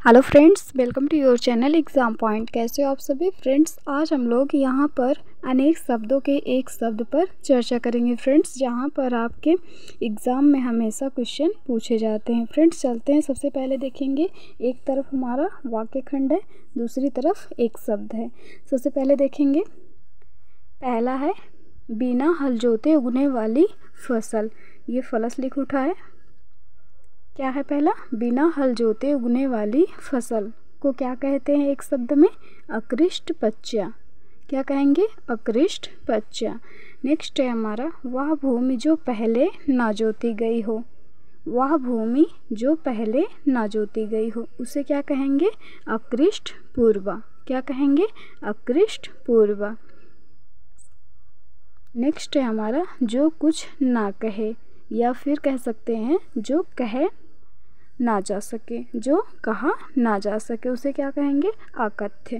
Hello friends, welcome to your channel exam point. कैसे हो आप सभी फ्रेंड्स। आज हम लोग यहाँ पर अनेक शब्दों के एक शब्द पर चर्चा करेंगे फ्रेंड्स, जहाँ पर आपके एग्ज़ाम में हमेशा क्वेश्चन पूछे जाते हैं। फ्रेंड्स चलते हैं, सबसे पहले देखेंगे एक तरफ हमारा वाक्य खंड है, दूसरी तरफ एक शब्द है। सबसे पहले देखेंगे, पहला है बिना हल जोते उगने वाली फसल। ये फलस लिख उठा है। क्या है पहला? बिना हल जोते उगने वाली फसल को क्या कहते हैं एक शब्द में? अकृष्ट पच्चा। क्या कहेंगे? अकृष्ट पच्चा। नेक्स्ट है हमारा, वह भूमि जो पहले ना जोती गई हो। वह भूमि जो पहले ना जोती गई हो, उसे क्या कहेंगे? अकृष्ट पूर्वा। क्या कहेंगे? अकृष्ट पूर्वा। नेक्स्ट है हमारा, जो कुछ ना कहे, या फिर कह सकते हैं जो कहे ना जा सके, जो कहा ना जा सके, उसे क्या कहेंगे? अकथ्य।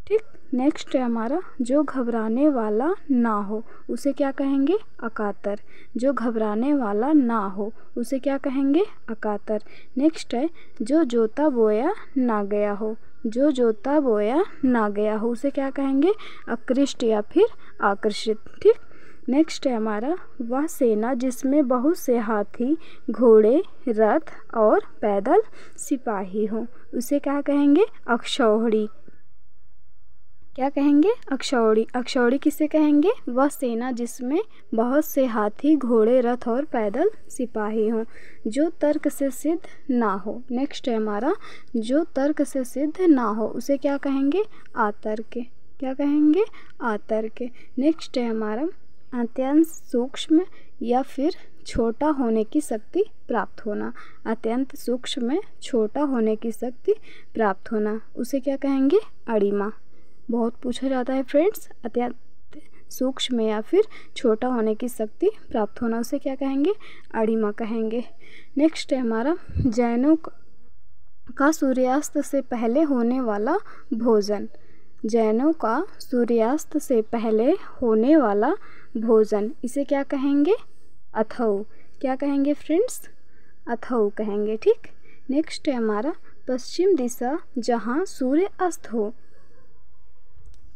ठीक। नेक्स्ट है हमारा, जो घबराने वाला ना हो, उसे क्या कहेंगे? अकातर। जो घबराने वाला ना हो, उसे क्या कहेंगे? अकातर। नेक्स्ट है, जो जोता बोया ना गया हो। जो जोता बोया ना गया हो, उसे क्या कहेंगे? अकृष्ट या फिर आकर्षित। ठीक। नेक्स्ट है हमारा, वह सेना जिसमें बहुत से हाथी, घोड़े, रथ और पैदल सिपाही हों, उसे क्या कहेंगे? अक्षौहिणी। क्या कहेंगे? अक्षौहिणी। अक्षौहिणी किसे कहेंगे? वह सेना जिसमें बहुत से हाथी, घोड़े, रथ और पैदल सिपाही हों, जो तर्क से सिद्ध ना हो। नेक्स्ट है हमारा, जो तर्क से सिद्ध ना हो, उसे क्या कहेंगे? आतर्क। क्या कहेंगे? आतर्क। नेक्स्ट है हमारा, अत्यंत सूक्ष्म या फिर छोटा होने की शक्ति प्राप्त होना। अत्यंत सूक्ष्म में छोटा होने की शक्ति प्राप्त होना, उसे क्या कहेंगे? अणिमा। बहुत पूछा जाता है फ्रेंड्स, अत्यंत सूक्ष्म या फिर छोटा होने की शक्ति प्राप्त होना, उसे क्या कहेंगे? अणिमा कहेंगे। नेक्स्ट है हमारा, जैनों का सूर्यास्त से पहले होने वाला भोजन। जैनों का सूर्यास्त से पहले होने वाला भोजन, इसे क्या कहेंगे? अथौ। क्या कहेंगे फ्रेंड्स? अथौ कहेंगे। ठीक। नेक्स्ट है हमारा, पश्चिम दिशा जहाँ सूर्य अस्त हो।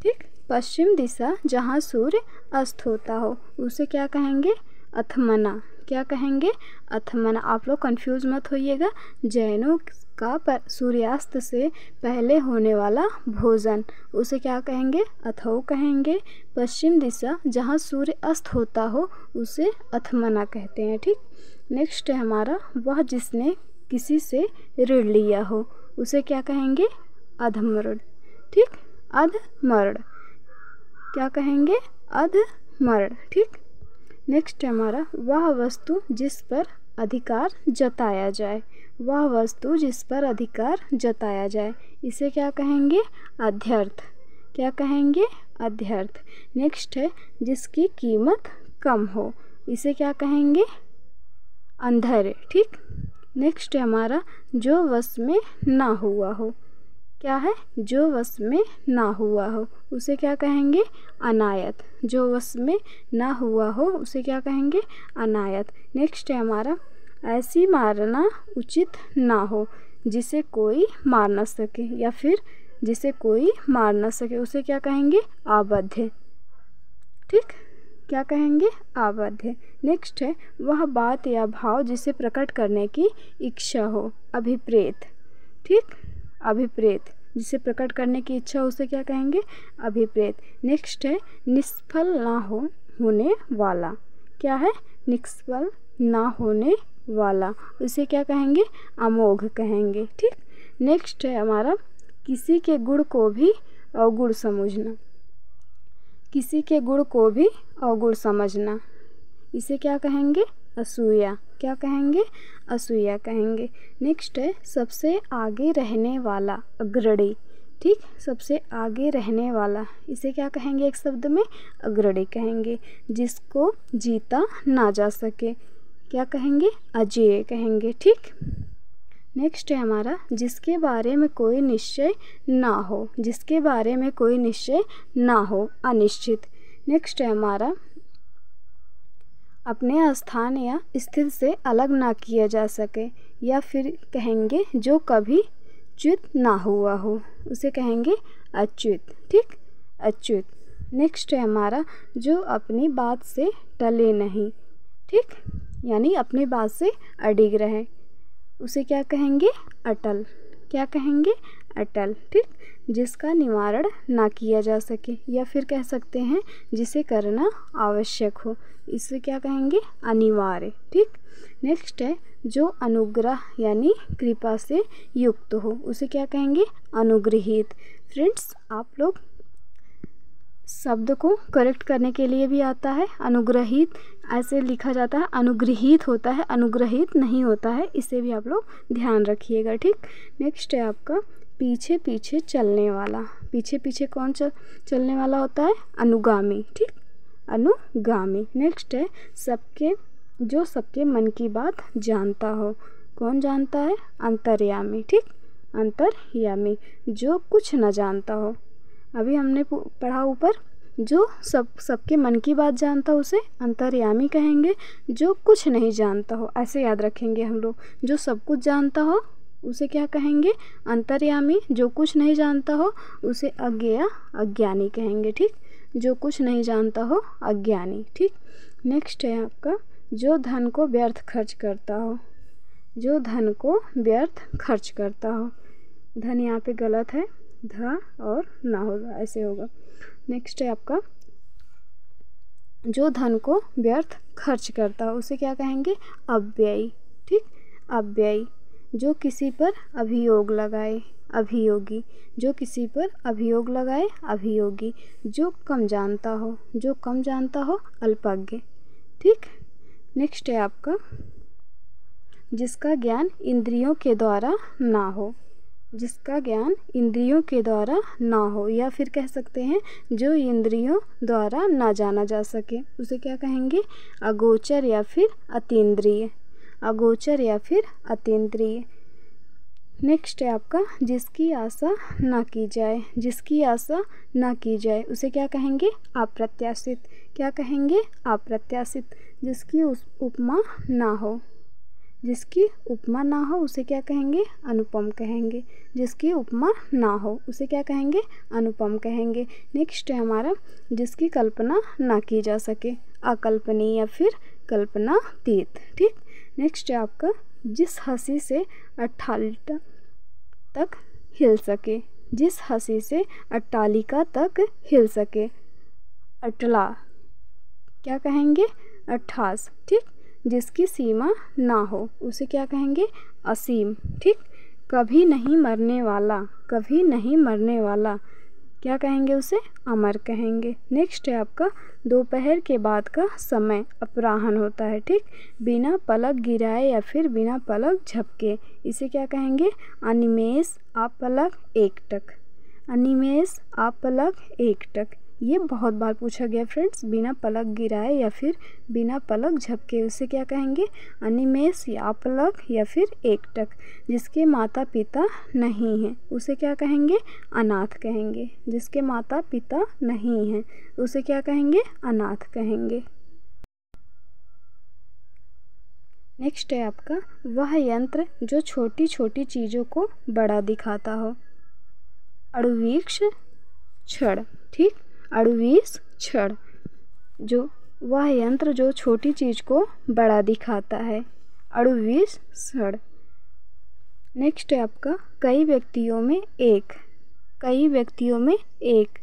ठीक। पश्चिम दिशा जहाँ सूर्य अस्त होता हो, उसे क्या कहेंगे? अथमना। क्या कहेंगे? अथमना। आप लोग कंफ्यूज मत होइएगा। जैनों का सूर्यास्त से पहले होने वाला भोजन, उसे क्या कहेंगे? अथौ कहेंगे। पश्चिम दिशा जहाँ सूर्य अस्त होता हो, उसे अथमना कहते हैं। ठीक। नेक्स्ट है हमारा, वह जिसने किसी से ऋण लिया हो, उसे क्या कहेंगे? अधमरण। ठीक। अधमरण। क्या कहेंगे? अधमरण। ठीक। नेक्स्ट है हमारा, वह वस्तु जिस पर अधिकार जताया जाए। वह वस्तु जिस पर अधिकार जताया जाए, इसे क्या कहेंगे? अध्यर्थ। क्या कहेंगे? अध्यर्थ। नेक्स्ट है, जिसकी कीमत कम हो, इसे क्या कहेंगे? अंधर्य। ठीक। नेक्स्ट है हमारा, जो वश में ना हुआ हो। क्या है? जो वश में ना हुआ हो, उसे क्या कहेंगे? अनायत। जो वश में ना हुआ हो, उसे क्या कहेंगे? अनायत। नेक्स्ट है हमारा, ऐसी मारना उचित ना हो जिसे कोई मार न सके, या फिर जिसे कोई मार न सके, उसे क्या कहेंगे? आबद्ध। ठीक। क्या कहेंगे? आबद्ध। नेक्स्ट है, वह बात या भाव जिसे प्रकट करने की इच्छा हो। अभिप्रेत। ठीक। अभिप्रेत। जिसे प्रकट करने की इच्छा, उसे क्या कहेंगे? अभिप्रेत। नेक्स्ट है, निष्फल ना होने वाला। क्या है? निष्फल ना होने वाला, उसे क्या कहेंगे? अमोघ कहेंगे। ठीक। नेक्स्ट है हमारा, किसी के गुण को भी अवगुण समझना। किसी के गुण को भी अवगुण समझना, इसे क्या कहेंगे? असूया। क्या कहेंगे? असूया कहेंगे। नेक्स्ट है, सबसे आगे रहने वाला, अग्रणी। ठीक। सबसे आगे रहने वाला, इसे क्या कहेंगे एक शब्द में? अग्रणी कहेंगे। जिसको जीता ना जा सके, क्या कहेंगे? अजेय कहेंगे। ठीक। नेक्स्ट है हमारा, जिसके बारे में कोई निश्चय ना हो। जिसके बारे में कोई निश्चय ना हो, अनिश्चित। नेक्स्ट है हमारा, अपने स्थान या स्थिति से अलग ना किया जा सके, या फिर कहेंगे जो कभी च्युत ना हुआ हो, उसे कहेंगे अच्युत। ठीक, अच्युत। नेक्स्ट है हमारा जो अपनी बात से टले नहीं। ठीक, यानी अपनी बात से अडिग रहे, उसे क्या कहेंगे? अटल। क्या कहेंगे? अटल। ठीक, जिसका निवारण ना किया जा सके, या फिर कह सकते हैं जिसे करना आवश्यक हो, इसे क्या कहेंगे? अनिवार्य। ठीक, नेक्स्ट है जो अनुग्रह यानी कृपा से युक्त हो, उसे क्या कहेंगे? अनुग्रहित। फ्रेंड्स, आप लोग शब्द को करेक्ट करने के लिए भी आता है, अनुग्रहित ऐसे लिखा जाता है, अनुग्रहित होता है, अनुग्रहित नहीं होता है, इसे भी आप लोग ध्यान रखिएगा। ठीक, नेक्स्ट है आपका पीछे पीछे चलने वाला। पीछे पीछे कौन चलने वाला होता है? अनुगामी। ठीक, अनुगामी। नेक्स्ट है जो सबके मन की बात जानता हो, कौन जानता है? अंतर्यामी। ठीक, अंतर्यामी। जो कुछ न जानता हो, अभी हमने पढ़ा ऊपर, जो सबके मन की बात जानता हो उसे अंतर्यामी कहेंगे, जो कुछ नहीं जानता हो, ऐसे याद रखेंगे हम लोग। जो सब कुछ जानता हो उसे क्या कहेंगे? अंतर्यामी। जो कुछ नहीं जानता हो उसे अज्ञेय, अज्ञानी कहेंगे। ठीक, जो कुछ नहीं जानता हो अज्ञानी। ठीक, नेक्स्ट है आपका जो धन को व्यर्थ खर्च करता हो। जो धन को व्यर्थ खर्च करता हो, धन यहाँ पे गलत है, ध और ना होगा, ऐसे होगा। नेक्स्ट है आपका जो धन को व्यर्थ खर्च करता हो, उसे क्या कहेंगे? अव्ययी। ठीक, अव्ययी। जो किसी पर अभियोग लगाए, अभियोगी। जो किसी पर अभियोग लगाए, अभियोगी। जो कम जानता हो, जो कम जानता हो, अल्पज्ञ। ठीक, नेक्स्ट है आपका जिसका ज्ञान इंद्रियों के द्वारा ना हो। जिसका ज्ञान इंद्रियों के द्वारा ना हो, या फिर कह सकते हैं जो इंद्रियों द्वारा ना जाना जा सके, उसे क्या कहेंगे? अगोचर या फिर अतीन्द्रिय। अगोचर या फिर अतीन्द्रिय। नेक्स्ट है आपका जिसकी आशा ना की जाए। जिसकी आशा ना की जाए, उसे क्या कहेंगे? अप्रत्याशित। क्या कहेंगे? अप्रत्याशित। जिसकी उपमा ना हो, जिसकी उपमा ना हो उसे क्या कहेंगे? अनुपम कहेंगे। जिसकी उपमा ना हो उसे क्या कहेंगे? अनुपम कहेंगे। नेक्स्ट है हमारा जिसकी कल्पना ना की जा सके, अकल्पनीय या फिर कल्पनातीत। ठीक, नेक्स्ट है आपका जिस हंसी से अट्ठालिका तक हिल सके। जिस हंसी से अट्टालिका तक हिल सके, अटला। क्या कहेंगे? अट्ठास। ठीक, जिसकी सीमा ना हो उसे क्या कहेंगे? असीम। ठीक, कभी नहीं मरने वाला, कभी नहीं मरने वाला, क्या कहेंगे? उसे अमर कहेंगे। नेक्स्ट है आपका दोपहर के बाद का समय अपराह्न होता है। ठीक, बिना पलक गिराए या फिर बिना पलक झपके, इसे क्या कहेंगे? अनिमेष अपलक एकटक। अनिमेष अपलक एकटक, ये बहुत बार पूछा गया फ्रेंड्स। बिना पलक गिराए या फिर बिना पलक झपके, उसे क्या कहेंगे? अनिमेष या अपलक या फिर एकटक। जिसके माता पिता नहीं हैं उसे क्या कहेंगे? अनाथ कहेंगे। जिसके माता पिता नहीं हैं उसे क्या कहेंगे? अनाथ कहेंगे। नेक्स्ट है आपका वह यंत्र जो छोटी छोटी चीज़ों को बड़ा दिखाता हो, अणुवीक्ष छड़। ठीक, अणुवीक्ष छड़, जो वह यंत्र जो छोटी चीज़ को बड़ा दिखाता है, अणुवीक्ष छड़। नेक्स्ट है आपका कई व्यक्तियों में एक। कई व्यक्तियों में एक,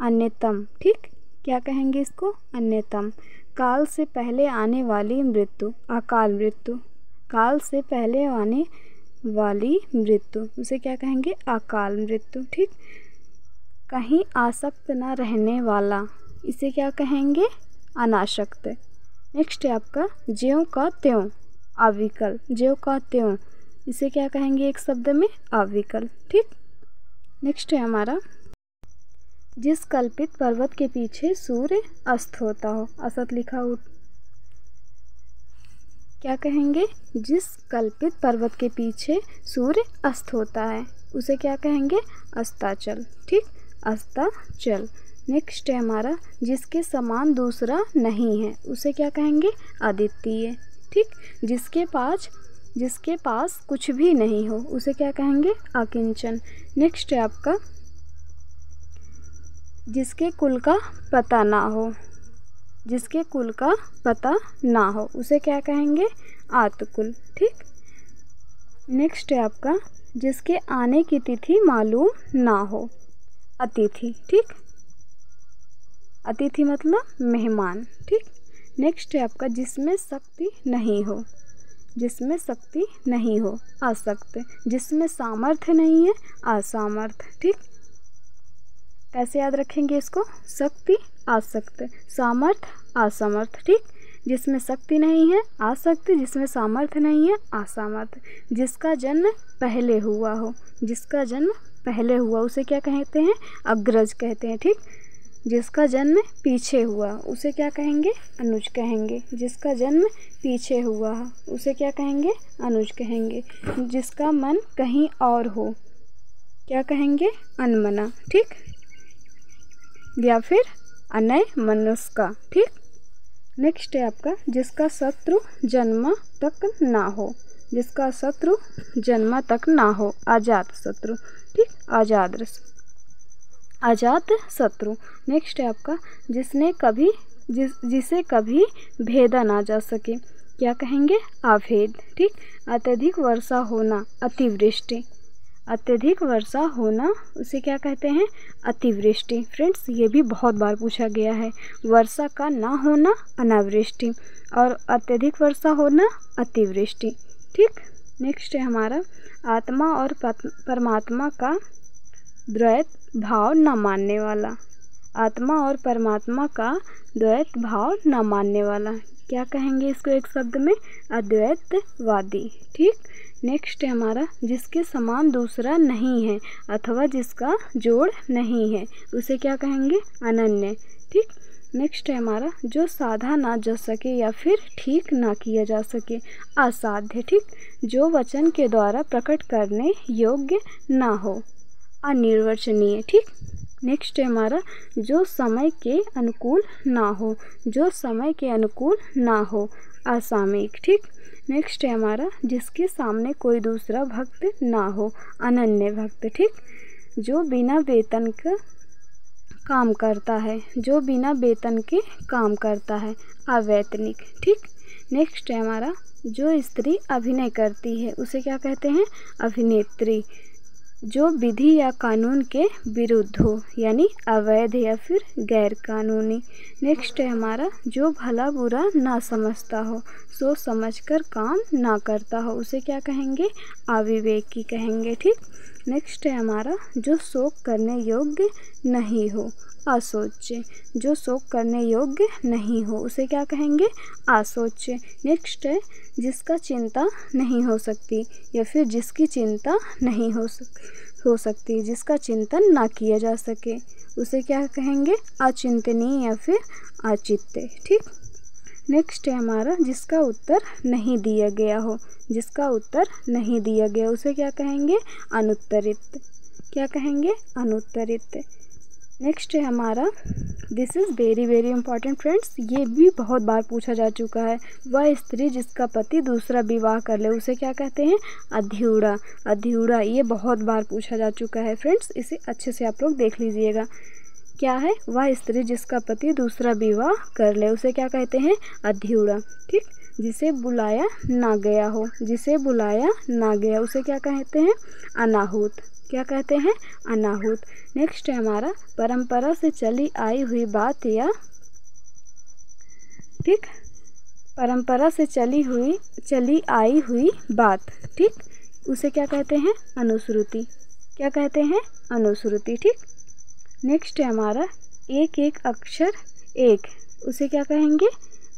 अन्यतम। ठीक, क्या कहेंगे इसको? अन्यतम। काल से पहले आने वाली मृत्यु, अकाल मृत्यु। काल से पहले आने वाली मृत्यु, उसे क्या कहेंगे? अकाल मृत्यु। ठीक, कहीं आसक्त न रहने वाला, इसे क्या कहेंगे? अनासक्त। नेक्स्ट है आपका ज्यों का त्यों, अविकल। ज्यों का त्यों, इसे क्या कहेंगे एक शब्द में? अविकल। ठीक, नेक्स्ट है हमारा जिस कल्पित पर्वत के पीछे सूर्य अस्त होता हो, असत लिखा हो, क्या कहेंगे? जिस कल्पित पर्वत के पीछे सूर्य अस्त होता है उसे क्या कहेंगे? अस्ताचल। ठीक, अस्ताचल। नेक्स्ट है हमारा जिसके समान दूसरा नहीं है उसे क्या कहेंगे? अद्वितीय। ठीक, जिसके पास जिसके पास कुछ भी नहीं हो उसे क्या कहेंगे? अकिंचन। नेक्स्ट है आपका जिसके कुल का पता ना हो, जिसके कुल का पता ना हो उसे क्या कहेंगे? आतकुल। ठीक। नेक्स्ट है आपका जिसके आने की तिथि मालूम ना हो, अतिथि। ठीक। अतिथि मतलब मेहमान। ठीक। नेक्स्ट है आपका जिसमें शक्ति नहीं हो, जिसमें शक्ति नहीं हो, आसक्त। जिसमें सामर्थ्य नहीं है, असामर्थ। ठीक। कैसे याद रखेंगे इसको? शक्ति, आसक्त, सामर्थ, असमर्थ। ठीक। जिसमें शक्ति नहीं है आसक्त, जिसमें सामर्थ्य नहीं है असामर्थ। जिसका जन्म पहले हुआ हो, जिसका जन्म पहले हुआ उसे क्या कहते हैं? अग्रज कहते हैं। ठीक। जिसका जन्म पीछे हुआ उसे क्या कहेंगे? अनुज कहेंगे। जिसका जन्म पीछे हुआ उसे क्या कहेंगे? अनुज कहेंगे। जिसका मन कहीं और हो क्या कहेंगे? अनमना। ठीक। या फिर अनयमनस्का। ठीक। नेक्स्ट है आपका जिसका शत्रु जन्म तक ना हो, जिसका शत्रु जन्म तक ना हो, अजात शत्रु। ठीक। अजात शत्रु। नेक्स्ट है आपका जिसे कभी भेदा ना जा सके क्या कहेंगे? अभेद। ठीक। अत्यधिक वर्षा होना, अतिवृष्टि। अत्यधिक वर्षा होना उसे क्या कहते हैं? अतिवृष्टि। फ्रेंड्स ये भी बहुत बार पूछा गया है। वर्षा का ना होना अनावृष्टि और अत्यधिक वर्षा होना अतिवृष्टि। ठीक। नेक्स्ट है हमारा आत्मा और परमात्मा का द्वैत भाव न मानने वाला, आत्मा और परमात्मा का द्वैत भाव न मानने वाला क्या कहेंगे इसको एक शब्द में? अद्वैतवादी। ठीक। नेक्स्ट है हमारा जिसके समान दूसरा नहीं है अथवा जिसका जोड़ नहीं है उसे क्या कहेंगे? अनन्य। ठीक। नेक्स्ट है हमारा जो साधा ना जा सके या फिर ठीक ना किया जा सके, असाध्य। ठीक। जो वचन के द्वारा प्रकट करने योग्य ना हो, अनिर्वचनीय। ठीक। नेक्स्ट है हमारा जो समय के अनुकूल ना हो, जो समय के अनुकूल ना हो, असामयिक। ठीक। नेक्स्ट है हमारा जिसके सामने कोई दूसरा भक्त ना हो, अनन्य भक्त। ठीक। जो बिना वेतन का काम करता है, जो बिना वेतन के काम करता है, अवैतनिक। ठीक। नेक्स्ट है हमारा जो स्त्री अभिनय करती है उसे क्या कहते हैं? अभिनेत्री। जो विधि या कानून के विरुद्ध हो यानी अवैध या फिर गैर कानूनी। नेक्स्ट है हमारा जो भला बुरा ना समझता हो, सोच समझकर काम ना करता हो उसे क्या कहेंगे? अविवेकी कहेंगे। ठीक। नेक्स्ट है हमारा जो शोक करने योग्य नहीं हो, असोच्य। जो शोक करने योग्य नहीं हो उसे क्या कहेंगे? असोच्य। नेक्स्ट है जिसका चिंता नहीं हो सकती या फिर जिसकी चिंता नहीं हो सकती, जिसका चिंतन ना किया जा सके उसे क्या कहेंगे? अचिंतनीय या फिर अचित्य। ठीक। नेक्स्ट है हमारा जिसका उत्तर नहीं दिया गया हो, जिसका उत्तर नहीं दिया गया उसे क्या कहेंगे? अनुत्तरित। क्या कहेंगे? अनुत्तरित। नेक्स्ट है हमारा this is very very important friends, ये भी बहुत बार पूछा जा चुका है। वह स्त्री जिसका पति दूसरा विवाह कर ले उसे क्या कहते हैं? अध्युड़ा। अध्युड़ा ये बहुत बार पूछा जा चुका है फ्रेंड्स, इसे अच्छे से आप लोग देख लीजिएगा। क्या है? वह स्त्री जिसका पति दूसरा विवाह कर ले उसे क्या कहते हैं? अध्युड़ा। ठीक। जिसे बुलाया ना गया हो, जिसे बुलाया ना गया उसे क्या कहते हैं? अनाहुत। क्या कहते हैं? अनाहुत। नेक्स्ट है हमारा परंपरा से चली आई हुई बात या ठीक, परंपरा से चली आई हुई बात। ठीक। उसे क्या कहते हैं? अनुश्रुति। क्या कहते हैं? अनुश्रुति। ठीक। नेक्स्ट है हमारा एक एक अक्षर एक उसे क्या कहेंगे?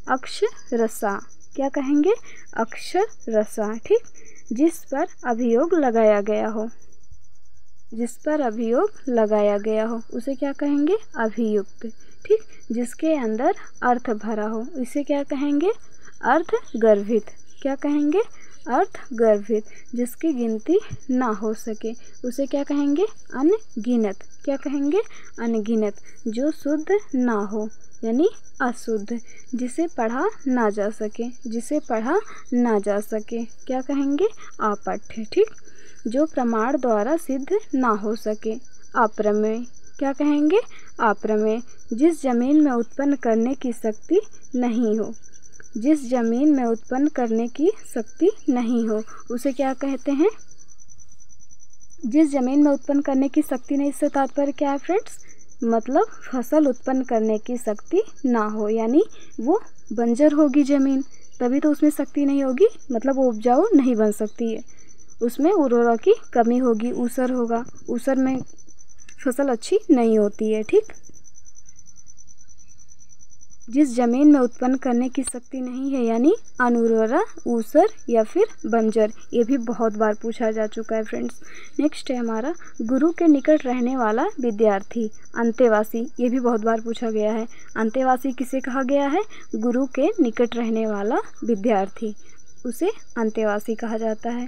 अक्षरसा। क्या कहेंगे? अक्षरसा। ठीक। जिस पर अभियोग लगाया गया हो, जिस पर अभियोग लगाया गया हो उसे क्या कहेंगे? अभियुक्त। ठीक। जिसके अंदर अर्थ भरा हो इसे क्या कहेंगे? अर्थ गर्भित। क्या कहेंगे? अर्थ गर्भित, जिसकी गिनती ना हो सके, उसे क्या कहेंगे? अनगिनत। क्या कहेंगे? अनगिनत। जो शुद्ध ना हो यानी अशुद्ध, जिसे पढ़ा ना जा सके, जिसे पढ़ा ना जा सके, क्या कहेंगे? अपठ्य। ठीक। जो प्रमाण द्वारा सिद्ध ना हो सके, अप्रमेय। क्या कहेंगे? अप्रमेय। जिस जमीन में उत्पन्न करने की शक्ति नहीं हो, जिस जमीन में उत्पन्न करने की शक्ति नहीं हो, उसे क्या कहते हैं? जिस जमीन में उत्पन्न करने की शक्ति नहीं, इससे तात्पर्य क्या है फ्रेंड्स? मतलब फसल उत्पन्न करने की शक्ति ना हो, यानी वो बंजर होगी ज़मीन, तभी तो उसमें शक्ति नहीं होगी, मतलब वो उपजाऊ नहीं बन सकती है, उसमें उर्वरक की कमी होगी, ऊसर होगा, ऊसर में फसल अच्छी नहीं होती है। ठीक। जिस ज़मीन में उत्पन्न करने की शक्ति नहीं है यानी अनुर्वरा, ऊसर या फिर बंजर, ये भी बहुत बार पूछा जा चुका है फ्रेंड्स। नेक्स्ट है हमारा गुरु के निकट रहने वाला विद्यार्थी, अंतेवासी। ये भी बहुत बार पूछा गया है। अंतेवासी किसे कहा गया है? गुरु के निकट रहने वाला विद्यार्थी, उसे अंतेवासी कहा जाता है।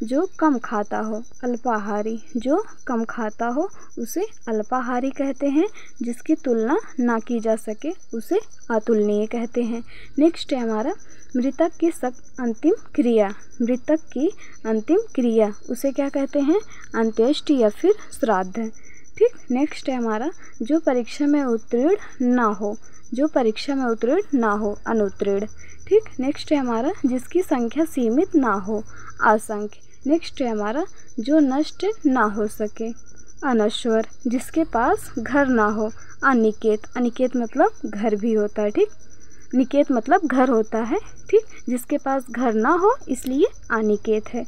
जो कम खाता हो, अल्पाहारी। जो कम खाता हो उसे अल्पाहारी कहते हैं। जिसकी तुलना ना की जा सके उसे अतुलनीय कहते हैं। नेक्स्ट है हमारा मृतक की अंतिम क्रिया। मृतक की अंतिम क्रिया उसे क्या कहते हैं? अंत्येष्टि या फिर श्राद्ध। ठीक। नेक्स्ट है हमारा जो परीक्षा में उत्तीर्ण ना हो। जो परीक्षा में उत्तीर्ण ना हो, अनुत्तीर्ण। ठीक। नेक्स्ट है हमारा जिसकी संख्या सीमित ना हो, असंख्य। नेक्स्ट है हमारा जो नष्ट ना हो सके, अनश्वर। जिसके पास घर ना हो, अनिकेत। अनिकेत मतलब घर भी होता है। ठीक। निकेत मतलब घर होता है। ठीक। जिसके पास घर ना हो इसलिए अनिकेत है।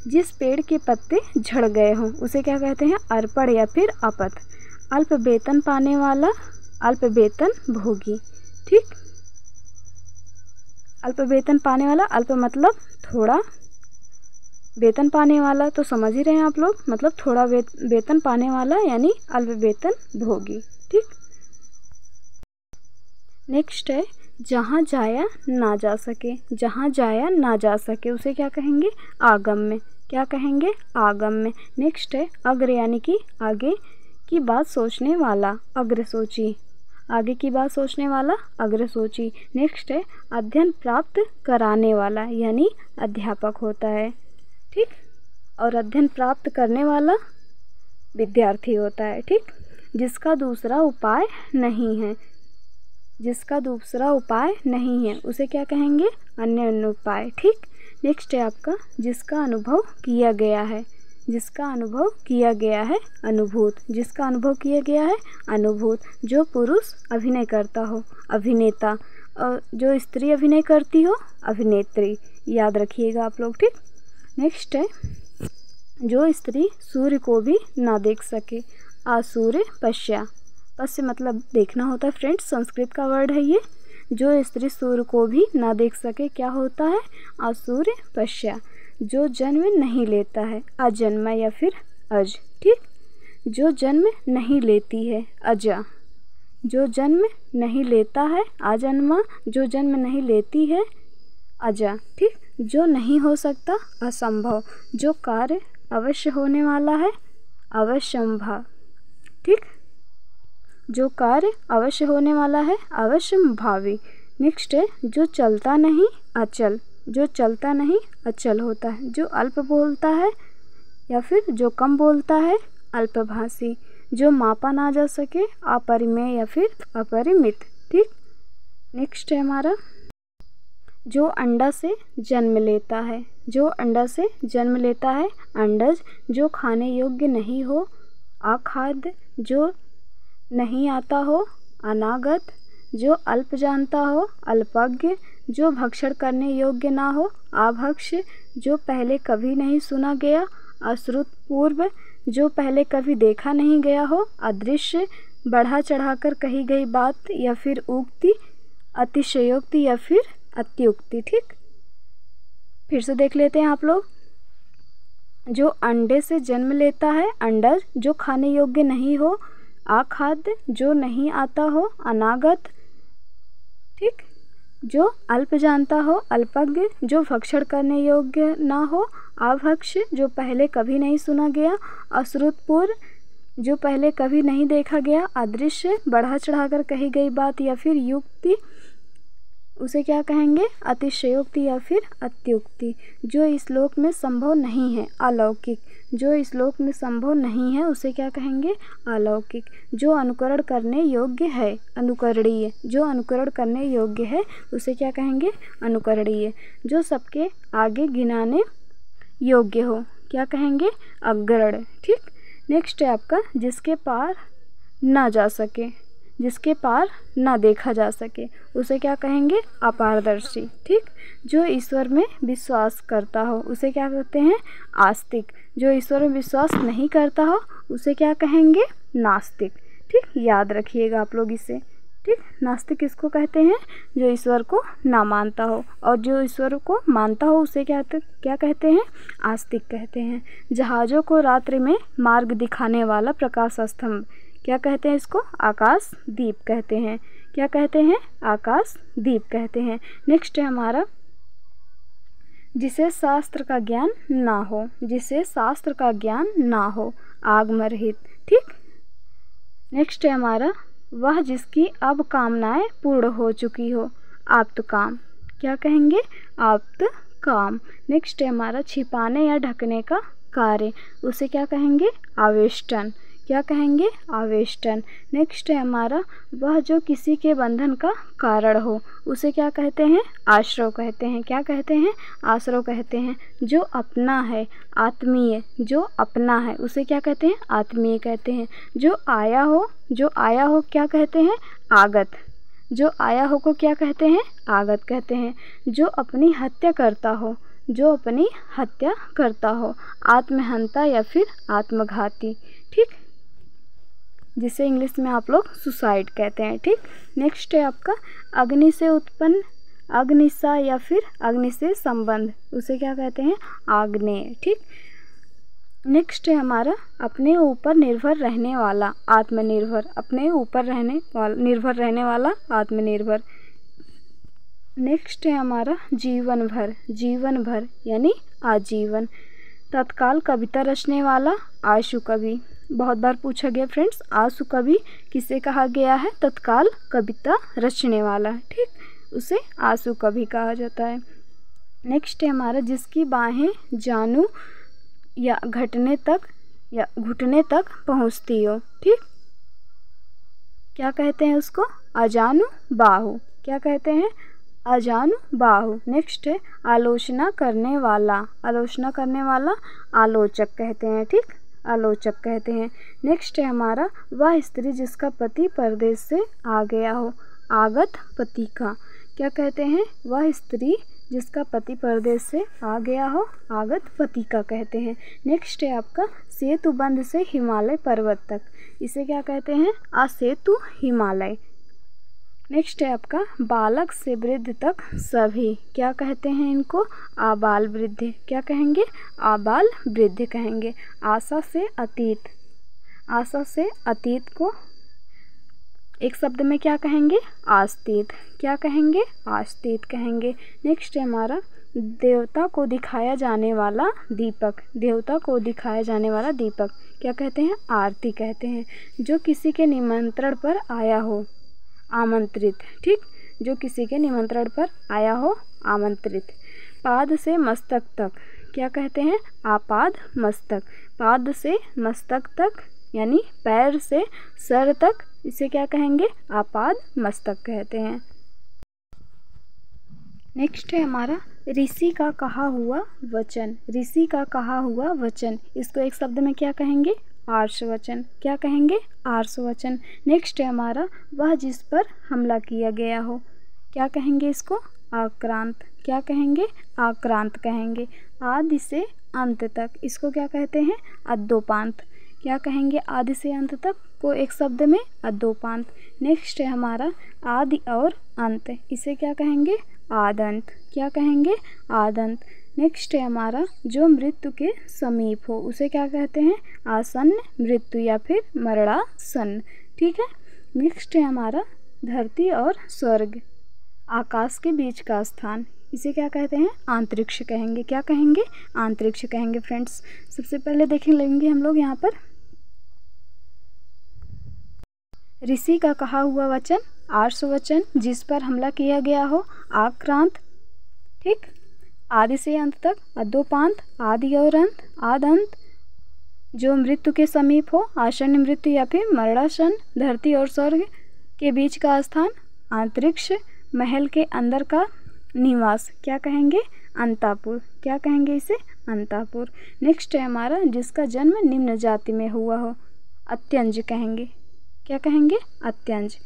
जिस पेड़ के पत्ते झड़ गए हों उसे क्या कहते हैं? अर्पण या फिर अपथ। अल्प वेतन पाने वाला, अल्प वेतन भोगी। ठीक। अल्प वेतन पाने वाला, अल्प मतलब थोड़ा, वेतन पाने वाला तो समझ ही रहे हैं आप लोग, मतलब थोड़ा वेतन पाने वाला यानी अल्प वेतन भोगी। ठीक। नेक्स्ट है जहाँ जाया ना जा सके। जहाँ जाया ना जा सके उसे क्या कहेंगे? आगम्य। क्या कहेंगे? आगम्य। नेक्स्ट है अग्र यानी कि आगे की बात सोचने वाला, अग्रसोची। आगे की बात सोचने वाला, अग्रसोची। नेक्स्ट है अध्ययन प्राप्त कराने वाला, यानी अध्यापक होता है। ठीक। और अध्ययन प्राप्त करने वाला विद्यार्थी होता है। ठीक। जिसका दूसरा उपाय नहीं है, जिसका दूसरा उपाय नहीं है उसे क्या कहेंगे? अन्य उपाय। ठीक। नेक्स्ट है आपका जिसका अनुभव किया गया है। जिसका अनुभव किया गया है, अनुभूत। जिसका अनुभव किया गया है, अनुभूत। जो पुरुष अभिनय करता हो, अभिनेता। और जो स्त्री अभिनय करती हो, अभिनेत्री। याद रखिएगा आप लोग। ठीक। नेक्स्ट है जो स्त्री सूर्य को भी ना देख सके, आसूर्य पश्या। पश्य मतलब देखना होता है फ्रेंड्स, संस्कृत का वर्ड है ये। जो स्त्री सूर्य को भी ना देख सके क्या होता है? आसूर्य पश्या। जो जन्म नहीं लेता है, अजन्मा या फिर अज। ठीक। जो जन्म नहीं लेती है, अजा। जो जन्म नहीं लेता है, अजन्मा। जो जन्म नहीं लेती है, अजा। ठीक। जो नहीं हो सकता, असंभव। जो कार्य अवश्य होने वाला है, अवश्यंभाव। ठीक। जो कार्य अवश्य होने वाला है, अवश्यंभावी। नेक्स्ट है जो चलता नहीं, अचल। जो चलता नहीं, अचल होता है। जो अल्प बोलता है या फिर जो कम बोलता है, अल्पभाषी। जो मापा ना जा सके, अपरिमेय या फिर अपरिमित। ठीक। नेक्स्ट है हमारा जो अंडा से जन्म लेता है। जो अंडा से जन्म लेता है, अंडज। जो खाने योग्य नहीं हो, अखाद्य। जो नहीं आता हो, अनागत। जो अल्प जानता हो, अल्पज्ञ। जो भक्षण करने योग्य ना हो, अभक्ष्य। जो पहले कभी नहीं सुना गया, अश्रुतपूर्व। जो पहले कभी देखा नहीं गया हो, अदृश्य। बढ़ा चढ़ाकर कही गई बात या फिर उक्ति, अतिशयोक्ति या फिर अत्युक्ति। ठीक। फिर से देख लेते हैं आप लोग। जो अंडे से जन्म लेता है, अंडज। जो खाने योग्य नहीं हो, अखाद्य। जो नहीं आता हो, अनागत। ठीक। जो अल्प जानता हो, अल्पज्ञ जो भक्षण करने योग्य ना हो, अभक्ष जो पहले कभी नहीं सुना गया, अश्रुतपूर्व जो पहले कभी नहीं देखा गया, अदृश्य बढ़ा चढ़ाकर कही गई बात या फिर युक्ति, उसे क्या कहेंगे? अतिशयोक्ति या फिर अत्युक्ति। जो इस लोक में संभव नहीं है, अलौकिक जो इस लोक में संभव नहीं है उसे क्या कहेंगे? अलौकिक। जो अनुकरण करने योग्य है, अनुकरणीय जो अनुकरण करने योग्य है उसे क्या कहेंगे? अनुकरणीय। जो सबके आगे गिनाने योग्य हो, क्या कहेंगे? अग्रणी। ठीक। नेक्स्ट है आपका जिसके पार ना जा सके, जिसके पार ना देखा जा सके उसे क्या कहेंगे? अपारदर्शी। ठीक। जो ईश्वर में विश्वास करता हो उसे क्या कहते हैं? आस्तिक। जो ईश्वर में विश्वास नहीं करता हो उसे क्या कहेंगे? नास्तिक। ठीक, याद रखिएगा आप लोग इसे। ठीक, नास्तिक किसको कहते हैं? जो ईश्वर को ना मानता हो, और जो ईश्वर को मानता हो उसे क्या कहते हैं? आस्तिक कहते हैं। जहाज़ों को रात्रि में मार्ग दिखाने वाला प्रकाश स्तंभ, क्या कहते हैं इसको? आकाश दीप कहते हैं। क्या कहते हैं? आकाश दीप कहते हैं। नेक्स्ट है हमारा जिसे शास्त्र का ज्ञान ना हो, जिसे शास्त्र का ज्ञान ना हो, आगमरहित। ठीक। नेक्स्ट है हमारा वह जिसकी अब कामनाएं पूर्ण हो चुकी हो, आप्त काम। क्या कहेंगे? आप्त काम। नेक्स्ट है हमारा छिपाने या ढकने का कार्य, उसे क्या कहेंगे? आवेष्टन। क्या कहेंगे? आवेष्टन। नेक्स्ट है हमारा वह जो किसी के बंधन का कारण हो, उसे क्या कहते हैं? आश्रव कहते हैं। क्या कहते हैं? आश्रव कहते हैं। जो अपना है, आत्मीय जो अपना है उसे क्या कहते हैं? आत्मीय कहते हैं। जो आया हो क्या कहते हैं? आगत। जो आया हो को क्या कहते हैं? आगत कहते हैं। जो अपनी हत्या करता हो, जो अपनी हत्या करता हो, आत्महंता या फिर आत्मघाती। ठीक, जिसे इंग्लिश में आप लोग सुसाइड कहते हैं। ठीक। नेक्स्ट है आपका अग्नि से उत्पन्न, अग्निशा या फिर अग्नि से संबंध, उसे क्या कहते हैं? आग्नेय। ठीक। नेक्स्ट है हमारा अपने ऊपर निर्भर रहने वाला, आत्मनिर्भर। अपने ऊपर निर्भर रहने वाला, आत्मनिर्भर। नेक्स्ट है हमारा जीवन भर, जीवन भर यानी आजीवन। तत्काल कविता रचने वाला, आशु कवि। बहुत बार पूछा गया फ्रेंड्स, आशु कवि किसे कहा गया है? तत्काल कविता रचने वाला। ठीक, उसे आशु कवि कहा जाता है। नेक्स्ट है हमारा जिसकी बाहें जानू या घुटने तक पहुँचती हो। ठीक, क्या कहते हैं उसको? अजानु बाहु। क्या कहते हैं? अजानु बाहु। नेक्स्ट है आलोचना करने वाला, आलोचना करने वाला आलोचक कहते हैं। ठीक, आलोचक कहते हैं। नेक्स्ट है हमारा वह स्त्री जिसका पति परदेश से आ गया हो, आगत पति का। क्या कहते हैं? वह स्त्री जिसका पति परदेश से आ गया हो, आगत पति का कहते हैं। नेक्स्ट है आपका सेतुबंध से हिमालय पर्वत तक, इसे क्या कहते हैं? असेतु हिमालय। नेक्स्ट है आपका बालक से वृद्ध तक सभी, क्या कहते हैं इनको? आबाल वृद्ध। क्या कहेंगे? आबाल वृद्ध कहेंगे। आशा से अतीत, आशा से अतीत को एक शब्द में क्या कहेंगे? आस्तीत। क्या कहेंगे? आस्तीत कहेंगे। नेक्स्ट है हमारा देवता को दिखाया जाने वाला दीपक, देवता को दिखाया जाने वाला दीपक। क्या कहते हैं? आरती कहते हैं। जो किसी के निमंत्रण पर आया हो, आमंत्रित। ठीक, जो किसी के निमंत्रण पर आया हो, आमंत्रित। पाद से मस्तक तक, क्या कहते हैं? आपाद मस्तक। पाद से मस्तक तक यानी पैर से सर तक, इसे क्या कहेंगे? आपाद मस्तक कहते हैं। नेक्स्ट है हमारा ऋषि का कहा हुआ वचन, ऋषि का कहा हुआ वचन, इसको एक शब्द में क्या कहेंगे? आर्ष वचन। क्या कहेंगे? आर्ष वचन। नेक्स्ट है हमारा वह जिस पर हमला किया गया हो, क्या कहेंगे इसको? आक्रांत। क्या कहेंगे? आक्रांत कहेंगे। आदि से अंत तक, इसको क्या कहते हैं? अद्योपांत। क्या कहेंगे? आदि से अंत तक को एक शब्द में अद्योपांत। नेक्स्ट है हमारा आदि और अंत, इसे क्या कहेंगे? आदंत। क्या कहेंगे? आदंत। नेक्स्ट है हमारा जो मृत्यु के समीप हो, उसे क्या कहते हैं? आसन्न मृत्यु या फिर मरणासन्न। ठीक है। नेक्स्ट है हमारा धरती और स्वर्ग, आकाश के बीच का स्थान, इसे क्या कहते हैं? अंतरिक्ष कहेंगे। क्या कहेंगे? अंतरिक्ष कहेंगे फ्रेंड्स। सबसे पहले देखें लेंगे हम लोग यहाँ पर ऋषि का कहा हुआ वचन, आर्ष वचन, जिस पर हमला किया गया हो, आक्रांत, ठीक, आदि से अंत तक, अधोपांत, आदि और अंत, आद अंत, जो मृत्यु के समीप हो, आसन्न मृत्यु या फिर मरणासन, धरती और स्वर्ग के बीच का स्थान, अंतरिक्ष, महल के अंदर का निवास, क्या कहेंगे? अंतापुर। क्या कहेंगे इसे? अंतापुर। नेक्स्ट है हमारा जिसका जन्म निम्न जाति में हुआ हो, अत्यंज कहेंगे। क्या कहेंगे? अत्यंज।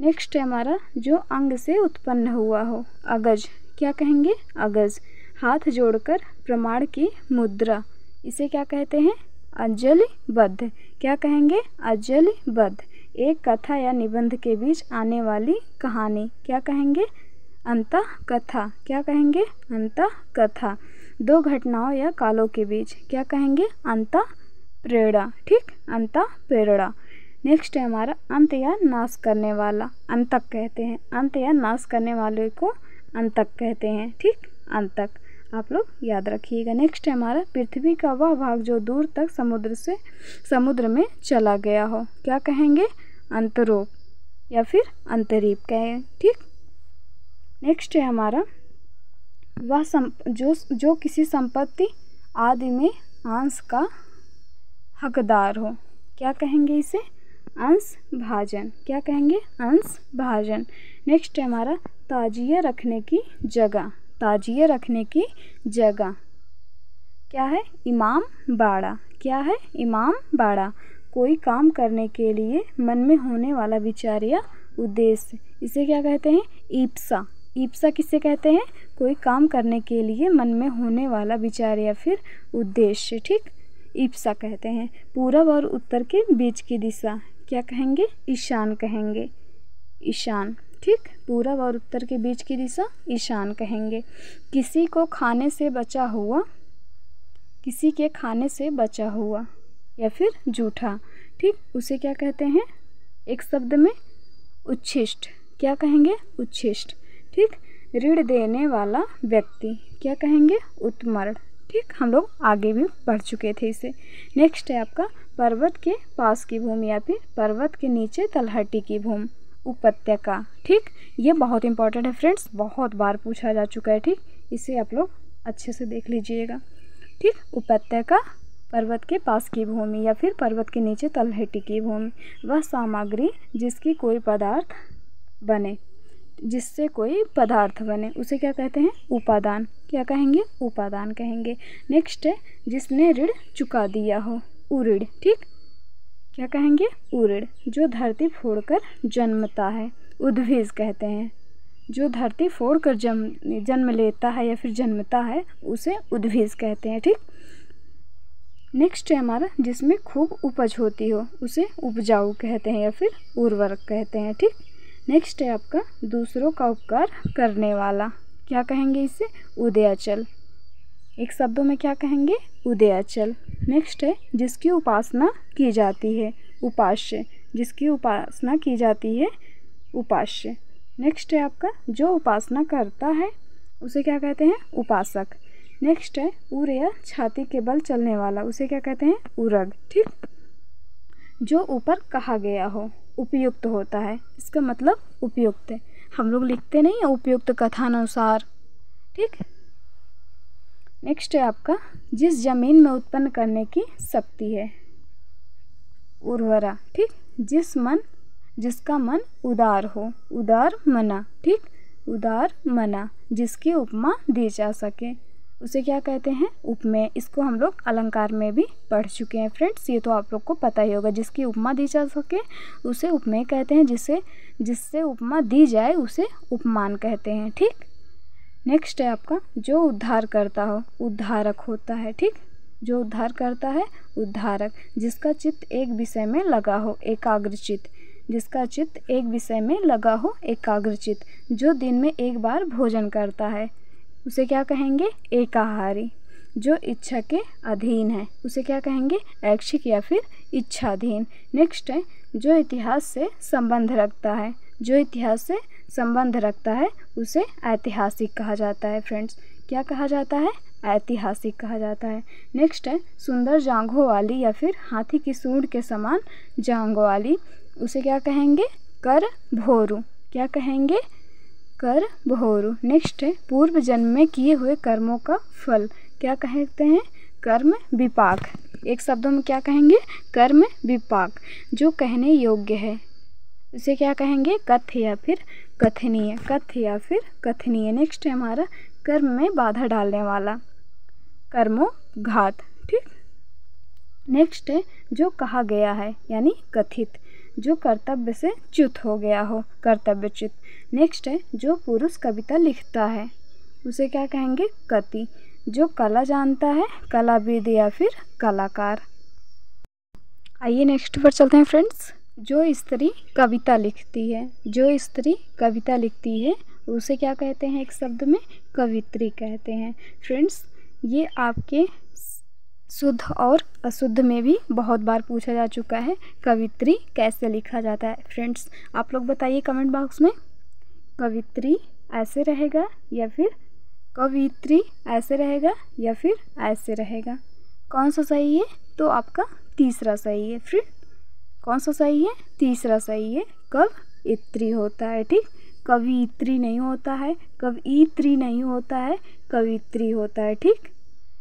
नेक्स्ट है हमारा जो अंग से उत्पन्न हुआ हो, अगज। क्या कहेंगे? अगज। हाथ जोड़कर प्रमाण की मुद्रा, इसे क्या कहते हैं? अजलिबद्ध। क्या कहेंगे? अजलिबद्ध। एक कथा या निबंध के बीच आने वाली कहानी, क्या कहेंगे? अंतः कथा। क्या कहेंगे? अंतः कथा। दो घटनाओं या कालों के बीच, क्या कहेंगे? अंतः प्रेरणा। ठीक, अंतः प्रेरणा। नेक्स्ट है हमारा अंत या नाश करने वाला, अंतक कहते हैं। अंत या नाश करने वाले को अंतक कहते हैं। ठीक, अंतक, आप लोग याद रखिएगा। नेक्स्ट है हमारा पृथ्वी का वह भाग जो दूर तक समुद्र में चला गया हो, क्या कहेंगे? अंतरोप या फिर अंतरीप कहें। ठीक। नेक्स्ट है हमारा वह जो किसी संपत्ति आदि में अंश का हकदार हो, क्या कहेंगे इसे? अंश भाजन। क्या कहेंगे? अंश भाजन। नेक्स्ट है हमारा ताजिया रखने की जगह। ताजिया रखने की जगह क्या है? इमाम बाड़ा। क्या है? इमाम बाड़ा। कोई काम करने के लिए मन में होने वाला विचार या उद्देश्य, इसे क्या कहते हैं? ईप्सा। ईप्सा किसे कहते हैं? कोई काम करने के लिए मन में होने वाला विचार या फिर उद्देश्य। ठीक, ईप्सा कहते हैं। पूरब और उत्तर के बीच की दिशा, क्या कहेंगे? ईशान कहेंगे। ईशान। ठीक, पूरब और उत्तर के बीच की दिशा ईशान कहेंगे। किसी को खाने से बचा हुआ, किसी के खाने से बचा हुआ या फिर जूठा, ठीक, उसे क्या कहते हैं? एक शब्द में उच्छिष्ट। क्या कहेंगे? उच्छिष्ट। ठीक, ऋण देने वाला व्यक्ति, क्या कहेंगे? उत्मर्ण। ठीक, हम लोग आगे भी पढ़ चुके थे इसे। नेक्स्ट है आपका पर्वत के पास की भूमि या फिर पर्वत के नीचे तलहटी की भूमि, उपत्यका। ठीक, ये बहुत इंपॉर्टेंट है फ्रेंड्स, बहुत बार पूछा जा चुका है। ठीक, इसे आप लोग अच्छे से देख लीजिएगा। ठीक, उपत्यका, पर्वत के पास की भूमि या फिर पर्वत के नीचे तलहटी की भूमि, वह सामग्री जिसकी कोई पदार्थ बने, जिससे कोई पदार्थ बने, उसे क्या कहते हैं? उपादान। क्या कहेंगे? उपादान कहेंगे। नेक्स्ट है जिसने ऋण चुका दिया हो, उऋण। ठीक, क्या कहेंगे? उऋण। जो धरती फोड़कर जन्मता है, उद्भिज कहते हैं। जो धरती फोड़कर जन्म लेता है या फिर जन्मता है, उसे उद्भिज कहते हैं। ठीक, नेक्स्ट है हमारा जिसमें खूब उपज होती हो, उसे उपजाऊ कहते हैं या फिर उर्वरक कहते हैं। ठीक, नेक्स्ट है आपका दूसरों का उपकार करने वाला, क्या कहेंगे इसे? उदयाचल। एक शब्दों में क्या कहेंगे? उदयाचल। नेक्स्ट है जिसकी उपासना की जाती है, उपास्य। जिसकी उपासना की जाती है, उपास्य। नेक्स्ट है आपका जो उपासना करता है, उसे क्या कहते हैं? उपासक। नेक्स्ट है उर या छाती के बल चलने वाला, उसे क्या कहते हैं? उरग। ठीक, जो ऊपर कहा गया हो, उपयुक्त होता है, इसका मतलब उपयुक्त है। हम लोग लिखते नहीं है उपयुक्त कथानुसार। ठीक, नेक्स्ट है आपका जिस जमीन में उत्पन्न करने की शक्ति है, उर्वरा। ठीक, जिसका मन उदार हो, उदार मना। ठीक, उदार मना। जिसकी उपमा दी जा सके, उसे क्या कहते हैं? उपमेय। इसको हम लोग अलंकार में भी पढ़ चुके हैं फ्रेंड्स, ये तो आप लोग को पता ही होगा। जिसकी उपमा दी जा सके उसे उपमेय कहते हैं, जिससे उपमा दी जाए उसे उपमान कहते हैं। ठीक, नेक्स्ट है आपका जो उद्धार करता हो, उद्धारक होता है। ठीक, जो उद्धार करता है, उद्धारक। जिसका चित्त एक विषय में लगा हो, एकाग्रचित्त। जिसका चित्त एक विषय में लगा हो, एकाग्रचित्त। जो दिन में एक बार भोजन करता है, उसे क्या कहेंगे? एकाहारी। जो इच्छा के अधीन है, उसे क्या कहेंगे? ऐच्छिक या फिर इच्छाधीन। नेक्स्ट है जो इतिहास से संबंध रखता है, जो इतिहास से संबंध रखता है उसे ऐतिहासिक कहा जाता है। फ्रेंड्स, क्या कहा जाता है? ऐतिहासिक कहा जाता है। नेक्स्ट है सुंदर जांघों वाली या फिर हाथी की सूंड के समान जांघों वाली, उसे क्या कहेंगे? कर भोरू। क्या कहेंगे? कर भोरू। नेक्स्ट है पूर्व जन्म में किए हुए कर्मों का फल, क्या कहते हैं? कर्म विपाक। एक शब्दों में क्या कहेंगे? कर्म विपाक। जो कहने योग्य है उसे क्या कहेंगे? कथ्य या फिर कथनीय। कथ्य या फिर कथनीय। नेक्स्ट है हमारा कर्म में बाधा डालने वाला, कर्मोघात। ठीक। नेक्स्ट है जो कहा गया है यानी कथित, जो कर्तव्य से च्युत हो गया हो, कर्तव्यच्युत। नेक्स्ट है जो पुरुष कविता लिखता है उसे क्या कहेंगे? कति। जो कला जानता है, कलाविद या फिर कलाकार। आइए नेक्स्ट पर चलते हैं फ्रेंड्स। जो स्त्री कविता लिखती है, जो स्त्री कविता लिखती है उसे क्या कहते हैं? एक शब्द में कवित्री कहते हैं। फ्रेंड्स, ये आपके शुद्ध और अशुद्ध में भी बहुत बार पूछा जा चुका है, कवित्री कैसे लिखा जाता है। फ्रेंड्स, आप लोग बताइए कमेंट बॉक्स में, कवित्री ऐसे रहेगा या फिर कवित्री ऐसे रहेगा या फिर ऐसे रहेगा? कौन सा सही है? तो आपका तीसरा सही है। फिर कौन सा सही है? तीसरा सही है, कवित्री होता है। ठीक, कवित्री नहीं होता है, कवित्री नहीं होता है, कवित्री होता है। ठीक,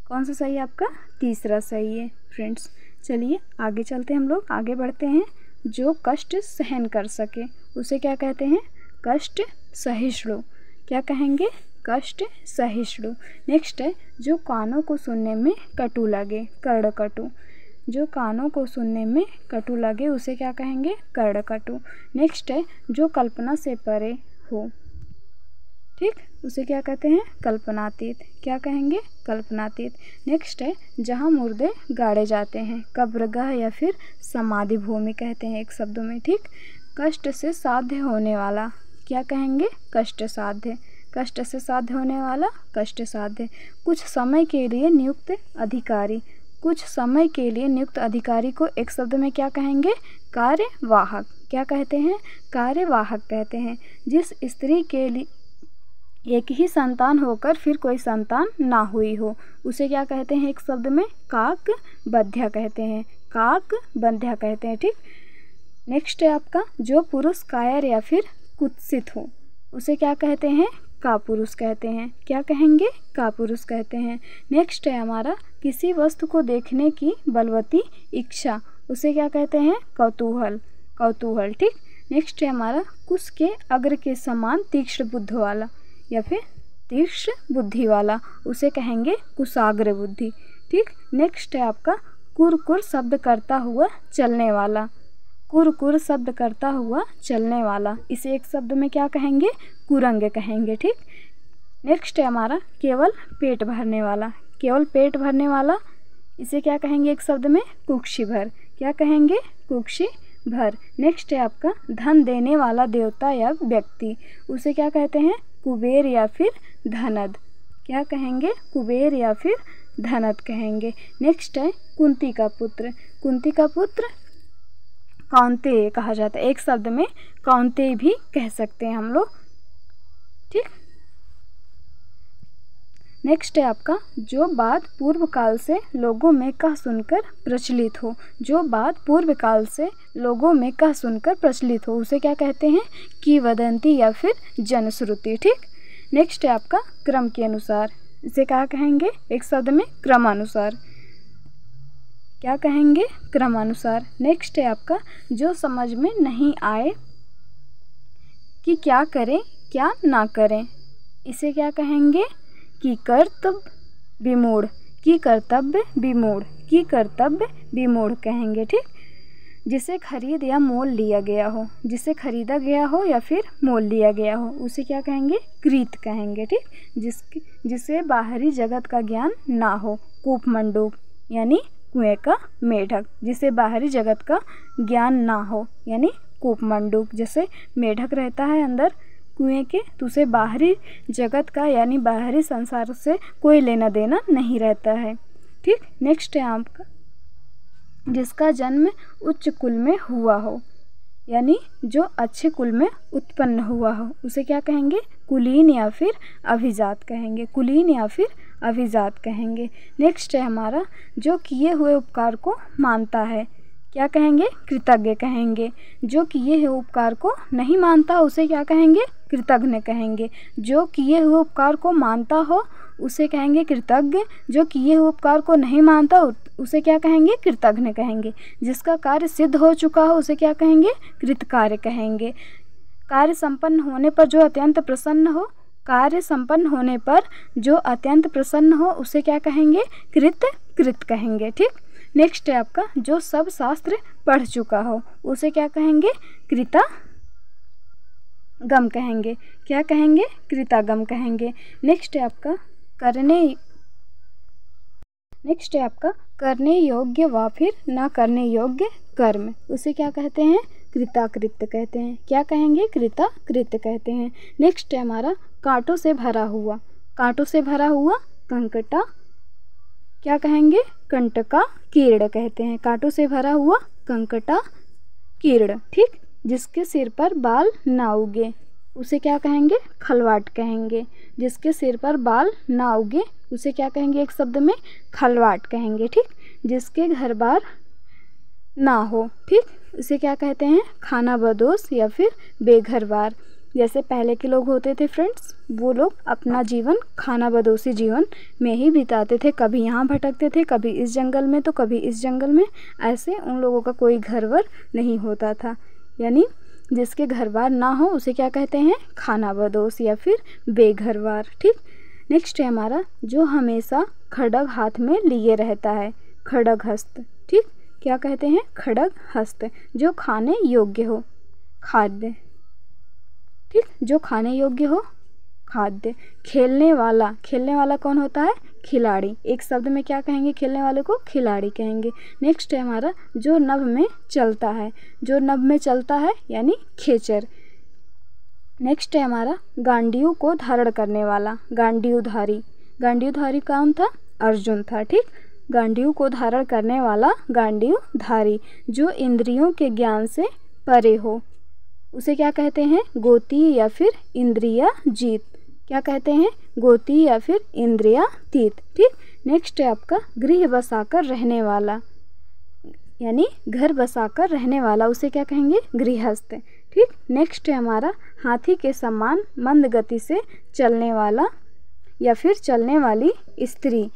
कौन सा सही है आपका? तीसरा सही है। फ्रेंड्स, चलिए आगे चलते हैं, हम लोग आगे बढ़ते हैं। जो कष्ट सहन कर सके उसे क्या कहते हैं? कष्ट सहिष्णु। क्या कहेंगे? कष्ट सहिष्णु। नेक्स्ट है जो कानों को सुनने में कटु लगे, कर्णकटु। जो कानों को सुनने में कटु लगे उसे क्या कहेंगे? कर्णकटु। नेक्स्ट है जो कल्पना से परे हो, ठीक, उसे क्या कहते हैं? कल्पनातीत। क्या कहेंगे? कल्पनातीत। नेक्स्ट है जहाँ मुर्दे गाड़े जाते हैं, कब्रगाह या फिर समाधि भूमि कहते हैं एक शब्दों में। ठीक, कष्ट से साध्य होने वाला, क्या कहेंगे? कष्ट साध्य। कष्ट से साध्य होने वाला, कष्ट साध्य। कुछ समय के लिए नियुक्त अधिकारी, कुछ समय के लिए नियुक्त अधिकारी को एक शब्द में क्या कहेंगे? कार्यवाहक। क्या कहते हैं? कार्यवाहक कहते हैं। जिस स्त्री के लिए एक ही संतान होकर फिर कोई संतान ना हुई हो उसे क्या कहते हैं? एक शब्द में काकबंध्या कहते हैं, काकबंध्या कहते हैं। ठीक, नेक्स्ट है आपका जो पुरुष कायर या फिर कुत्सित हो उसे क्या कहते हैं? कापुरुष कहते हैं। क्या कहेंगे? कापुरुष कहते हैं। नेक्स्ट है हमारा किसी वस्तु को देखने की बलवती इच्छा उसे क्या कहते हैं? कौतूहल, कौतूहल। ठीक, नेक्स्ट है हमारा कुश के अग्र के समान तीक्ष्ण बुद्धि वाला या फिर तीक्ष्ण बुद्धि वाला उसे कहेंगे कुशाग्र बुद्धि। ठीक, नेक्स्ट है आपका कुरकुर शब्द करता हुआ चलने वाला, कुरकुर शब्द करता हुआ चलने वाला, इसे एक शब्द में क्या कहेंगे? कुरंग कहेंगे। ठीक, नेक्स्ट है हमारा केवल पेट भरने वाला, केवल पेट भरने वाला, इसे क्या कहेंगे? एक शब्द में कुक्षी भर। क्या कहेंगे? कुक्षी भर। नेक्स्ट है आपका धन देने वाला देवता या व्यक्ति उसे क्या कहते हैं? कुबेर या फिर धनद। क्या कहेंगे? कुबेर या फिर धनद कहेंगे। नेक्स्ट है कुंती का पुत्र, कुंती का पुत्र कौंतेय कहा जाता है, एक शब्द में कौंतेय भी कह सकते हैं हम लोग। ठीक, नेक्स्ट है आपका जो बात पूर्व काल से लोगों में कह सुनकर प्रचलित हो, जो बात पूर्व काल से लोगों में कह सुनकर प्रचलित हो उसे क्या कहते हैं? किंवदंती या फिर जनश्रुति। ठीक, नेक्स्ट है आपका क्रम के अनुसार, इसे क्या कहेंगे? एक शब्द में क्रमानुसार। क्या कहेंगे? क्रमानुसार। नेक्स्ट है आपका जो समझ में नहीं आए कि क्या करें क्या ना करें, इसे क्या कहेंगे? कि कर्तव्य विमूढ़, कि कर्तव्य विमूढ़, कि कर्तव्य विमूढ़ कहेंगे। ठीक, जिसे खरीद या मोल लिया गया हो, जिसे खरीदा गया हो या फिर मोल लिया गया हो उसे क्या कहेंगे? क्रीत कहेंगे। ठीक, जिसे बाहरी जगत का ज्ञान ना हो, कूपमंडूक यानी कुएं का मेढक, जिसे बाहरी जगत का ज्ञान ना हो यानी कूपमंडूक। जैसे मेढक रहता है अंदर कुएं के तो उसे बाहरी जगत का यानी बाहरी संसार से कोई लेना देना नहीं रहता है। ठीक, नेक्स्ट है आपका जिसका जन्म उच्च कुल में हुआ हो, यानी जो अच्छे कुल में उत्पन्न हुआ हो उसे क्या कहेंगे? कुलीन या फिर अभिजात कहेंगे। कुलीन या फिर अभिजात कहेंगे। नेक्स्ट है हमारा जो किए हुए उपकार को मानता है, क्या कहेंगे? कृतज्ञ कहेंगे। जो किए हुए उपकार को नहीं मानता उसे क्या कहेंगे? कृतज्ञ कहेंगे। जो किए हुए उपकार को मानता हो उसे कहेंगे कृतज्ञ। जो किए हुए उपकार को नहीं मानता उसे क्या कहेंगे? कृतज्ञ कहेंगे। जिसका कार्य सिद्ध हो चुका हो उसे क्या कहेंगे? कृतकार्य कहेंगे। कार्य संपन्न होने पर जो अत्यंत प्रसन्न हो, कार्य संपन्न होने पर जो अत्यंत प्रसन्न हो उसे क्या कहेंगे? कृत कहेंगे। ठीक। नेक्स्ट है आपका जो सब शास्त्र पढ़ चुका हो उसे क्या कहेंगे? कृतागम कहेंगे। क्या कहेंगे? कृतागम कहेंगे। नेक्स्ट है आपका करने योग्य व फिर न करने योग्य कर्म, उसे क्या कहते हैं? कृताकृत्य कहते हैं। क्या कहेंगे? कृताकृत्य कहते हैं। नेक्स्ट है हमारा कांटों से भरा हुआ। कांटों से भरा हुआ कंकटा क्या कहेंगे? कंटका कीर्ण कहते हैं। कांटों से भरा हुआ कंकटा कीर्ण। ठीक। जिसके सिर पर बाल ना उगे उसे क्या कहेंगे? खलवाट कहेंगे। जिसके सिर पर बाल ना उगे उसे क्या कहेंगे? एक शब्द में खलवाट कहेंगे। ठीक। जिसके घर बार ना हो, ठीक, उसे क्या कहते हैं? खानाबदोश या फिर बेघरबार। जैसे पहले के लोग होते थे फ्रेंड्स, वो लोग अपना जीवन खानाबदोशी जीवन में ही बिताते थे। कभी यहाँ भटकते थे, कभी इस जंगल में तो कभी इस जंगल में। ऐसे उन लोगों का कोई घर वर नहीं होता था। यानी जिसके घर बार ना हो उसे क्या कहते हैं? खानाबदोश या फिर बेघरबार। ठीक। नेक्स्ट है हमारा जो हमेशा खड्ग हाथ में लिए रहता है, खड्गहस्त। ठीक। क्या कहते हैं? खड्गहस्त। जो खाने योग्य हो, खाद्य। ठीक। जो खाने योग्य हो, खाद्य। खेलने वाला कौन होता है? खिलाड़ी। एक शब्द में क्या कहेंगे? खेलने वाले को खिलाड़ी कहेंगे। नेक्स्ट है हमारा जो नभ में चलता है। जो नभ में चलता है यानी खेचर। नेक्स्ट है हमारा गांडीव को धारण करने वाला, गांडीवधारी। गांडीवधारी कौन था? अर्जुन था। ठीक। गांडीव को धारण करने वाला गांडीवधारी। जो इंद्रियों के ज्ञान से परे हो उसे क्या कहते हैं? गोती या फिर इंद्रियाजीत। क्या कहते हैं? गोती या फिर इंद्रियातीत। ठीक। नेक्स्ट है आपका गृह बसाकर रहने वाला, यानी घर बसाकर रहने वाला उसे क्या कहेंगे? गृहस्थ। ठीक। नेक्स्ट है हमारा हाथी के समान मंद गति से चलने वाला या फिर चलने वाली स्त्री।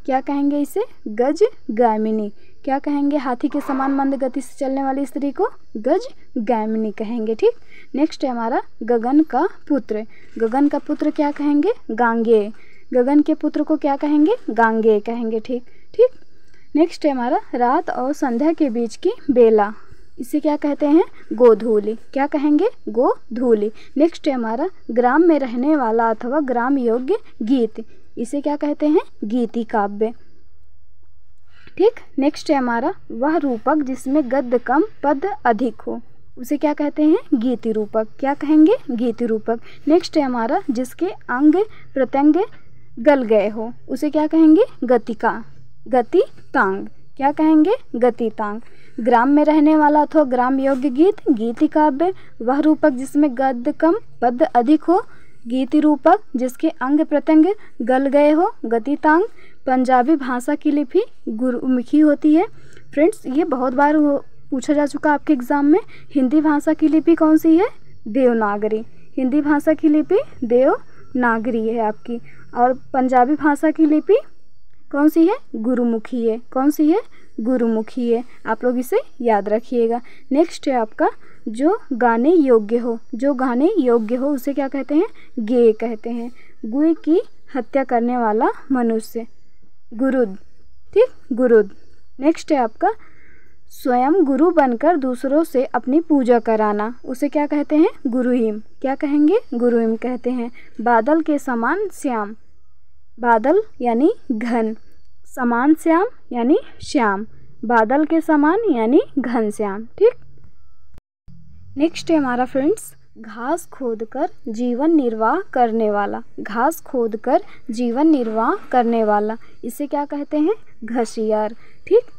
क्या कहेंगे इसे? गजगामिनी। क्या कहेंगे? हाथी के समान मंद गति से चलने वाली स्त्री को गजगामिनी कहेंगे। ठीक। नेक्स्ट है हमारा गगन का पुत्र। गगन का पुत्र क्या कहेंगे? गांगेय। गगन के पुत्र को क्या कहेंगे? गांगेय कहेंगे। ठीक। ठीक। नेक्स्ट है हमारा रात और संध्या के बीच की बेला, इसे क्या कहते हैं? गोधूली। क्या कहेंगे? गोधूली। नेक्स्ट है हमारा ग्राम में रहने वाला अथवा ग्राम योग्य गीत, इसे क्या कहते हैं? गीति काव्य। ठीक। नेक्स्ट है हमारा वह रूपक जिसमें गद्य कम पद अधिक हो, उसे क्या कहते हैं? गीति रूपक। क्या कहेंगे? गीति रूपक। नेक्स्ट है हमारा जिसके अंग प्रत्यंग गल गए हो उसे क्या कहेंगे? गतितांग। क्या कहेंगे? गतितांग। ग्राम में रहने वाला अथवा ग्राम योग्य गीत, गीति काव्य। वह रूपक जिसमें गद्य कम पद अधिक हो, गीति रूपक। जिसके अंग प्रत्यंग गल गए हो, गतितांग। पंजाबी भाषा की लिपि गुरुमुखी होती है। फ्रेंड्स, ये बहुत बार पूछा जा चुका आपके एग्जाम में। हिंदी भाषा की लिपि कौन सी है? देवनागरी। हिंदी भाषा की लिपि देवनागरी है आपकी। और पंजाबी भाषा की लिपि कौन सी है? गुरुमुखी है। कौन सी है? गुरुमुखी है। आप लोग इसे याद रखिएगा। नेक्स्ट है आपका जो गाने योग्य हो। जो गाने योग्य हो उसे क्या कहते हैं? गेय कहते हैं। गुय की हत्या करने वाला मनुष्य, गुरुद। ठीक। गुरुद। नेक्स्ट है आपका स्वयं गुरु बनकर दूसरों से अपनी पूजा कराना, उसे क्या कहते हैं? गुरुहिम। क्या कहेंगे? गुरुहिम कहते हैं। बादल के समान श्याम। बादल यानी घन, समान श्याम यानी श्याम। बादल के समान यानी घन श्याम। ठीक। नेक्स्ट है हमारा फ्रेंड्स घास खोदकर जीवन निर्वाह करने वाला। घास खोदकर जीवन निर्वाह करने वाला, इसे क्या कहते हैं? घसियार। ठीक।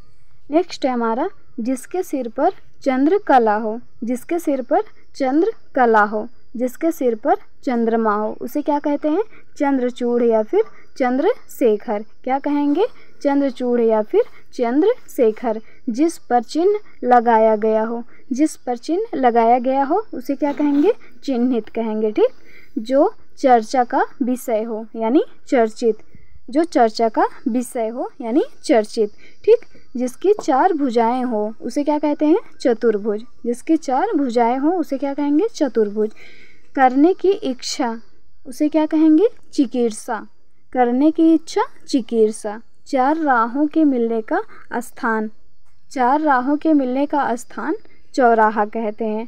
नेक्स्ट है हमारा जिसके सिर पर चंद्रकला हो, जिसके सिर पर चंद्रकला हो, जिसके सिर पर चंद्रमा हो, उसे क्या कहते हैं? चंद्रचूड़ या फिर चंद्रशेखर। क्या कहेंगे? चंद्रचूड़ या फिर चंद्रशेखर। जिस पर चिन्ह लगाया गया हो, जिस पर चिन्ह लगाया गया हो उसे क्या कहेंगे? चिन्हित कहेंगे। ठीक। जो चर्चा का विषय हो यानी चर्चित, जो चर्चा का विषय हो यानी चर्चित। ठीक। जिसकी 4 भुजाएं हो उसे क्या कहते हैं? चतुर्भुज। जिसकी 4 भुजाएं हो उसे क्या कहेंगे? चतुर्भुज। करने की इच्छा उसे क्या कहेंगे? चिकीर्षा। करने की इच्छा चिकीर्षा। 4 राहों के मिलने का स्थान, 4 राहों के मिलने का स्थान चौराहा कहते हैं।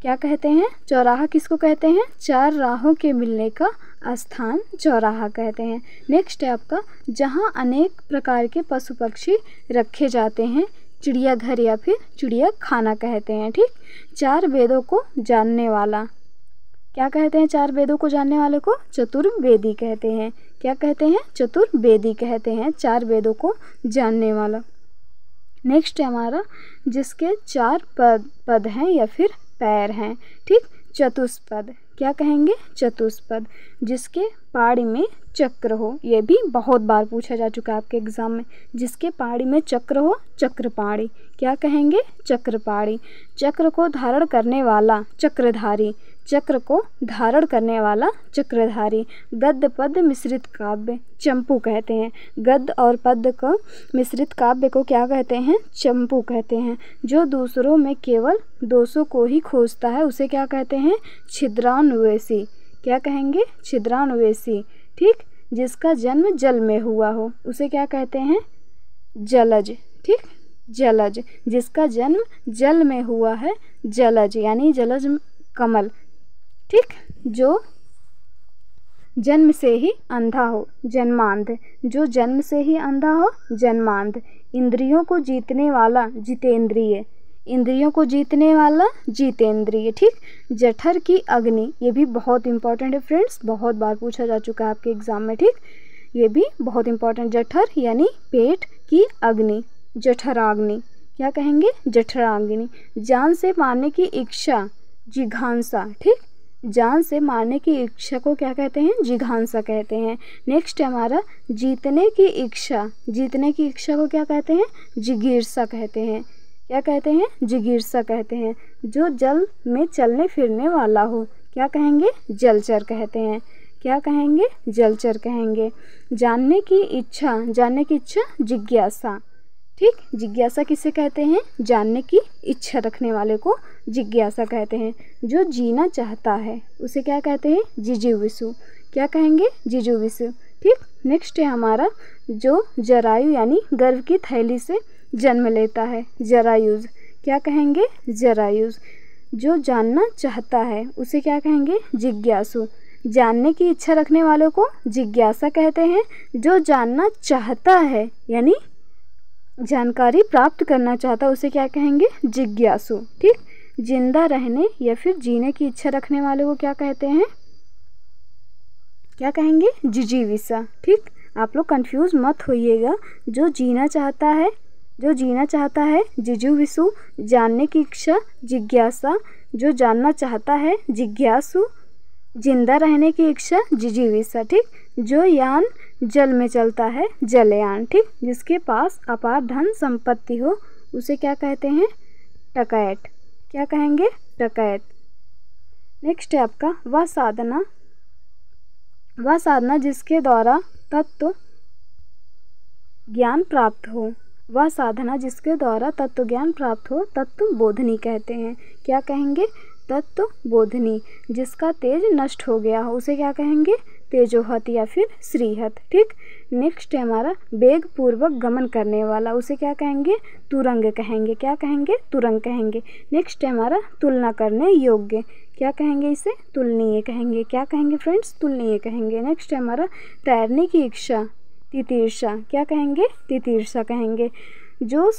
क्या कहते हैं? चौराहा किसको कहते हैं? 4 राहों के मिलने का स्थान चौराहा कहते हैं। नेक्स्ट है आपका, जहाँ अनेक प्रकार के पशु पक्षी रखे जाते हैं चिड़ियाघर या फिर चिड़ियाखाना कहते हैं। ठीक। 4 वेदों को जानने वाला क्या कहते हैं? 4 वेदों को जानने वाले को चतुर्वेदी कहते हैं। क्या कहते हैं? चतुर्वेदी कहते हैं 4 वेदों को जानने वाला। नेक्स्ट है हमारा, जिसके 4 पद हैं या फिर पैर हैं। ठीक। चतुष्पद। क्या कहेंगे? चतुष्पद। जिसके पाड़ी में चक्र हो, ये भी बहुत बार पूछा जा चुका है आपके एग्जाम में। जिसके पाड़ी में चक्र हो, चक्रपाणी। क्या कहेंगे? चक्रपाणी। चक्र को धारण करने वाला चक्रधारी, चक्र को धारण करने वाला चक्रधारी। गद्य पद्य मिश्रित काव्य चंपू कहते हैं। गद्य और पद्य को मिश्रित काव्य को क्या कहते हैं? चंपू कहते हैं। जो दूसरों में केवल दोषों को ही खोजता है उसे क्या कहते हैं? छिद्रान्वेषी। क्या कहेंगे? छिद्रान्वेषी। ठीक। जिसका जन्म जल में हुआ हो उसे क्या कहते हैं? जलज। ठीक। जलज। जिसका जन्म जल में हुआ है जलज यानी जलज कमल। ठीक। जो जन्म से ही अंधा हो, जन्मांध। जो जन्म से ही अंधा हो, जन्मांध। इंद्रियों को जीतने वाला जितेंद्रिय, इंद्रियों को जीतने वाला जितेंद्रिय। ठीक। जठर की अग्नि, ये भी बहुत इंपॉर्टेंट है फ्रेंड्स, बहुत बार पूछा जा चुका है आपके एग्जाम में। ठीक। ये भी बहुत इंपॉर्टेंट। जठर यानी पेट की अग्नि, जठराग्नि। क्या कहेंगे? जठराग्नि। जान से मारने की इच्छा, जिघांसा। ठीक। जान से मारने की इच्छा को क्या कहते हैं? जिघांसा कहते हैं। नेक्स्ट है हमारा, जीतने की इच्छा, जीतने की इच्छा को क्या कहते हैं? जिगीर्षा कहते हैं। क्या कहते हैं? जिगीर्षा कहते हैं। जो जल में चलने फिरने वाला हो क्या कहेंगे? जलचर कहते हैं। क्या कहेंगे? जलचर कहेंगे। जानने की इच्छा, जानने की इच्छा जिज्ञासा। ठीक। जिज्ञासा किसे कहते हैं? जानने की इच्छा रखने वाले को जिज्ञासा कहते हैं। जो जीना चाहता है उसे क्या कहते हैं? जिजीविषु। क्या कहेंगे? जिजीविषु। ठीक। नेक्स्ट है हमारा, जो जरायु यानी गर्भ की थैली से जन्म लेता है, जरायुज। क्या कहेंगे? जरायुज। जो जानना चाहता है उसे क्या कहेंगे? जिज्ञासु। जानने की इच्छा रखने वालों को जिज्ञासा कहते हैं। जो जानना चाहता है यानी जानकारी प्राप्त करना चाहता है उसे क्या कहेंगे? जिज्ञासु। ठीक। जिंदा रहने या फिर जीने की इच्छा रखने वाले को क्या कहते हैं? क्या कहेंगे? जिजीविषा। ठीक। आप लोग कंफ्यूज मत होइएगा। जो जीना चाहता है, जो जीना चाहता है जिजीविषु। जानने की इच्छा जिज्ञासा। जो जानना चाहता है जिज्ञासु। जिंदा रहने की इच्छा जिजीविषा। ठीक। जो यान जल में चलता है जलयान। ठीक। जिसके पास अपार धन संपत्ति हो उसे क्या कहते हैं? टकैत। क्या कहेंगे? टकैत। नेक्स्ट है आपका, वह साधना, वह साधना जिसके द्वारा तत्व ज्ञान प्राप्त हो, वह साधना जिसके द्वारा तत्व ज्ञान प्राप्त हो तत्व बोधनी कहते हैं। क्या कहेंगे? तत्व बोधनी। जिसका तेज नष्ट हो गया हो उसे क्या कहेंगे? तेजोहत या फिर श्रीहत। ठीक। नेक्स्ट है हमारा, वेग पूर्वक गमन करने वाला उसे क्या कहेंगे? तुरंग कहेंगे। क्या कहेंगे? तुरंग कहेंगे। नेक्स्ट है हमारा, तुलना करने योग्य। क्या कहेंगे? इसे तुलनीय कहेंगे। क्या कहेंगे फ्रेंड्स? तुलनीय कहेंगे। नेक्स्ट है हमारा, तैरने की इच्छा, तितीर्षा। क्या कहेंगे? तितीर्षा कहेंगे। जो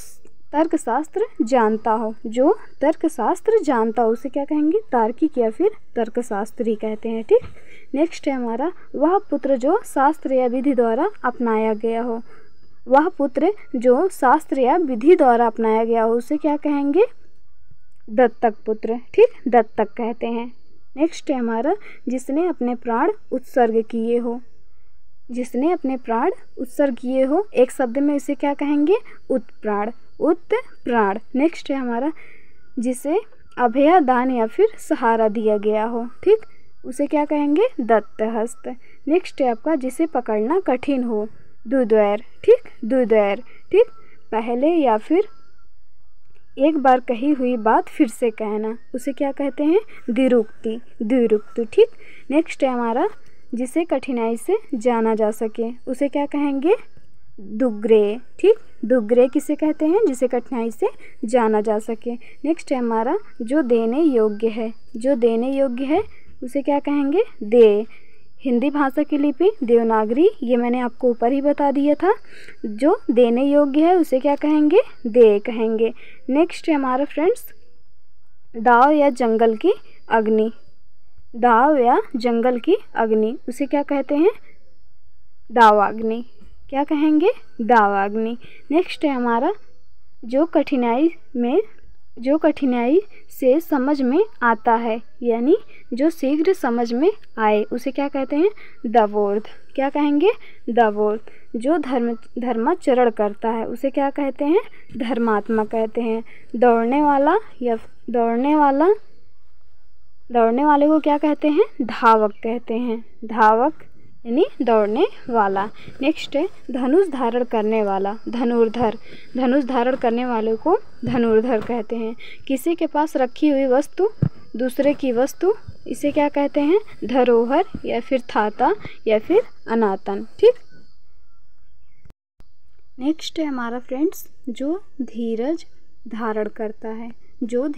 तर्कशास्त्र जानता हो, जो तर्कशास्त्र जानता हो उसे क्या कहेंगे? तार्किक या फिर तर्कशास्त्री कहते हैं। ठीक। नेक्स्ट है हमारा, वह पुत्र जो शास्त्र या विधि द्वारा अपनाया गया हो, वह पुत्र जो शास्त्र या विधि द्वारा अपनाया गया हो उसे क्या कहेंगे? दत्तक पुत्र, ठीक, दत्तक कहते हैं। नेक्स्ट है हमारा जिसने अपने प्राण उत्सर्ग किए हो। जिसने अपने प्राण उत्सर्ग किए हो, एक शब्द में इसे क्या कहेंगे? उत्प्राण, उत्प्राण। नेक्स्ट है हमारा जिसे अभय दान या फिर सहारा दिया गया हो, ठीक, उसे क्या कहेंगे? दत्तहस्त। नेक्स्ट है आपका जिसे पकड़ना कठिन हो, दुर्दैर, ठीक, दुर्दैर, ठीक, पहले या फिर एक बार कही हुई बात फिर से कहना, उसे क्या कहते हैं? द्विरुक्ति, द्विरुक्ति, ठीक। नेक्स्ट है हमारा जिसे कठिनाई से जाना जा सके, उसे क्या कहेंगे? दुग्रे, ठीक, दुग्रे किसे कहते हैं? जिसे कठिनाई से जाना जा सके। नेक्स्ट है हमारा जो देने योग्य है, जो देने योग्य है उसे क्या कहेंगे? दे। हिंदी भाषा की लिपि देवनागरी, ये मैंने आपको ऊपर ही बता दिया था। जो देने योग्य है उसे क्या कहेंगे? दे कहेंगे। नेक्स्ट है हमारा फ्रेंड्स दाव या जंगल की अग्नि, दाव या जंगल की अग्नि, उसे क्या कहते हैं? दावाग्नि, क्या कहेंगे? दावाग्नि। नेक्स्ट है हमारा जो कठिनाई से समझ में आता है, यानी जो शीघ्र समझ में आए, उसे क्या कहते हैं? दवोर्ध, क्या कहेंगे? दवोर्ध। जो धर्माचरण करता है उसे क्या कहते हैं? धर्मात्मा कहते हैं। दौड़ने वाले को क्या कहते हैं? धावक कहते हैं, धावक यानी दौड़ने वाला। नेक्स्ट है धनुष धारण करने वाला, धनुर्धर, धनुष धारण करने वाले को धनुर्धर कहते हैं। किसी के पास रखी हुई वस्तु दूसरे की वस्तु, इसे क्या कहते हैं? धरोहर या फिर थाता या फिर अनातन, ठीक। नेक्स्ट है हमारा फ्रेंड्स जो धीरज धारण करता है, जो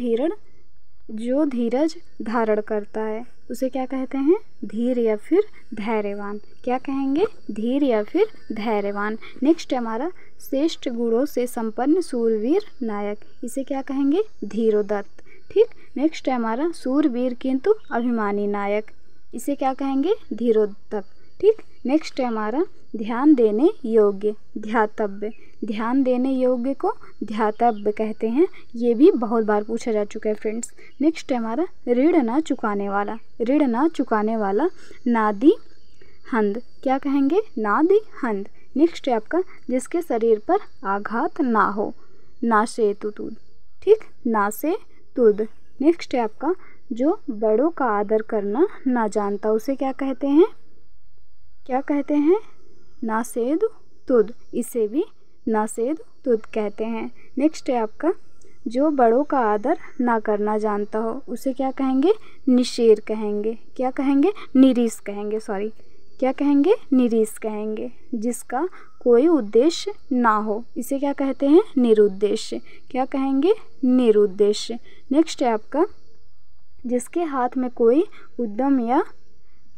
धीरज धारण करता है उसे क्या कहते हैं? धीर या फिर धैर्यवान, क्या कहेंगे? धीर या फिर धैर्यवान। नेक्स्ट है हमारा श्रेष्ठ गुणों से संपन्न सूरवीर नायक, इसे क्या कहेंगे? धीरोदत्त, ठीक। नेक्स्ट है हमारा सूरवीर किंतु अभिमानी नायक, इसे क्या कहेंगे? धीरोदत्त, ठीक। नेक्स्ट है हमारा ध्यान देने योग्य, ध्यातव्य, ध्यान देने योग्य को ध्यातव्य कहते हैं। ये भी बहुत बार पूछा जा चुका है फ्रेंड्स। नेक्स्ट है हमारा ऋण ना चुकाने वाला, ऋण ना चुकाने वाला नादी हंद, क्या कहेंगे? नादी हंद। नेक्स्ट है आपका जिसके शरीर पर आघात ना हो, नासेतुतुद, ठीक, नासेतुद। नेक्स्ट है आपका जो बड़ों का आदर करना ना जानता, उसे क्या कहते हैं? क्या कहते हैं? नासेद तुद, इसे भी नासेद तुद कहते हैं। नेक्स्ट है आपका जो बड़ों का आदर ना करना जानता हो, उसे क्या कहेंगे? निषेर कहेंगे, क्या कहेंगे? निरीश कहेंगे, सॉरी, क्या कहेंगे? निरीश कहेंगे। जिसका कोई उद्देश्य ना हो, इसे क्या कहते हैं? निरुद्देश्य, क्या कहेंगे? निरुद्देश्य। नेक्स्ट है आपका जिसके हाथ में कोई उद्यम या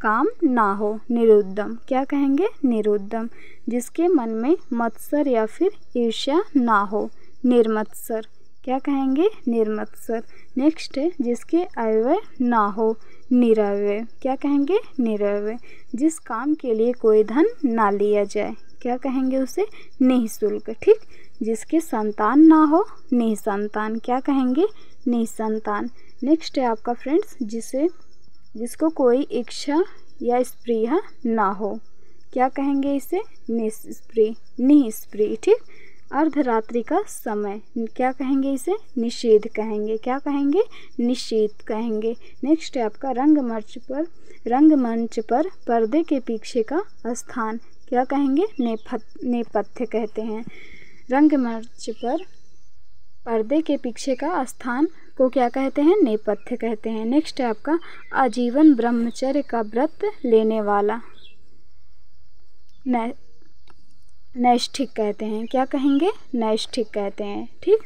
काम ना हो, निरुद्दम, क्या कहेंगे? निरुद्दम। जिसके मन में मत्सर या फिर ईर्ष्या ना हो, निर्मत्सर, क्या कहेंगे? निर्मत्सर। नेक्स्ट है जिसके अव्यय ना हो, निरव्यय, क्या कहेंगे? निरव्यय। जिस काम के लिए कोई धन ना लिया जाए, क्या कहेंगे? उसे निःशुल्क, ठीक। जिसके संतान ना हो, निसंतान, क्या कहेंगे? निसंतान। नेक्स्ट है आपका फ्रेंड्स जिसको कोई इच्छा या स्पृहा ना हो, क्या कहेंगे? इसे निस्पृह, ठीक। अर्धरात्रि का समय, क्या कहेंगे? इसे निषेध कहेंगे, क्या कहेंगे? निषेध कहेंगे। नेक्स्ट है आपका रंगमंच पर पर्दे के पीछे का स्थान, क्या कहेंगे? नेपथ्य कहते हैं। रंगमंच पर पर्दे के पीछे का स्थान को क्या कहते हैं? नेपथ्य कहते हैं। नेक्स्ट है आपका आजीवन ब्रह्मचर्य का व्रत लेने वाला, नैष्ठिक कहते हैं, क्या कहेंगे? नैष्ठिक कहते हैं, ठीक।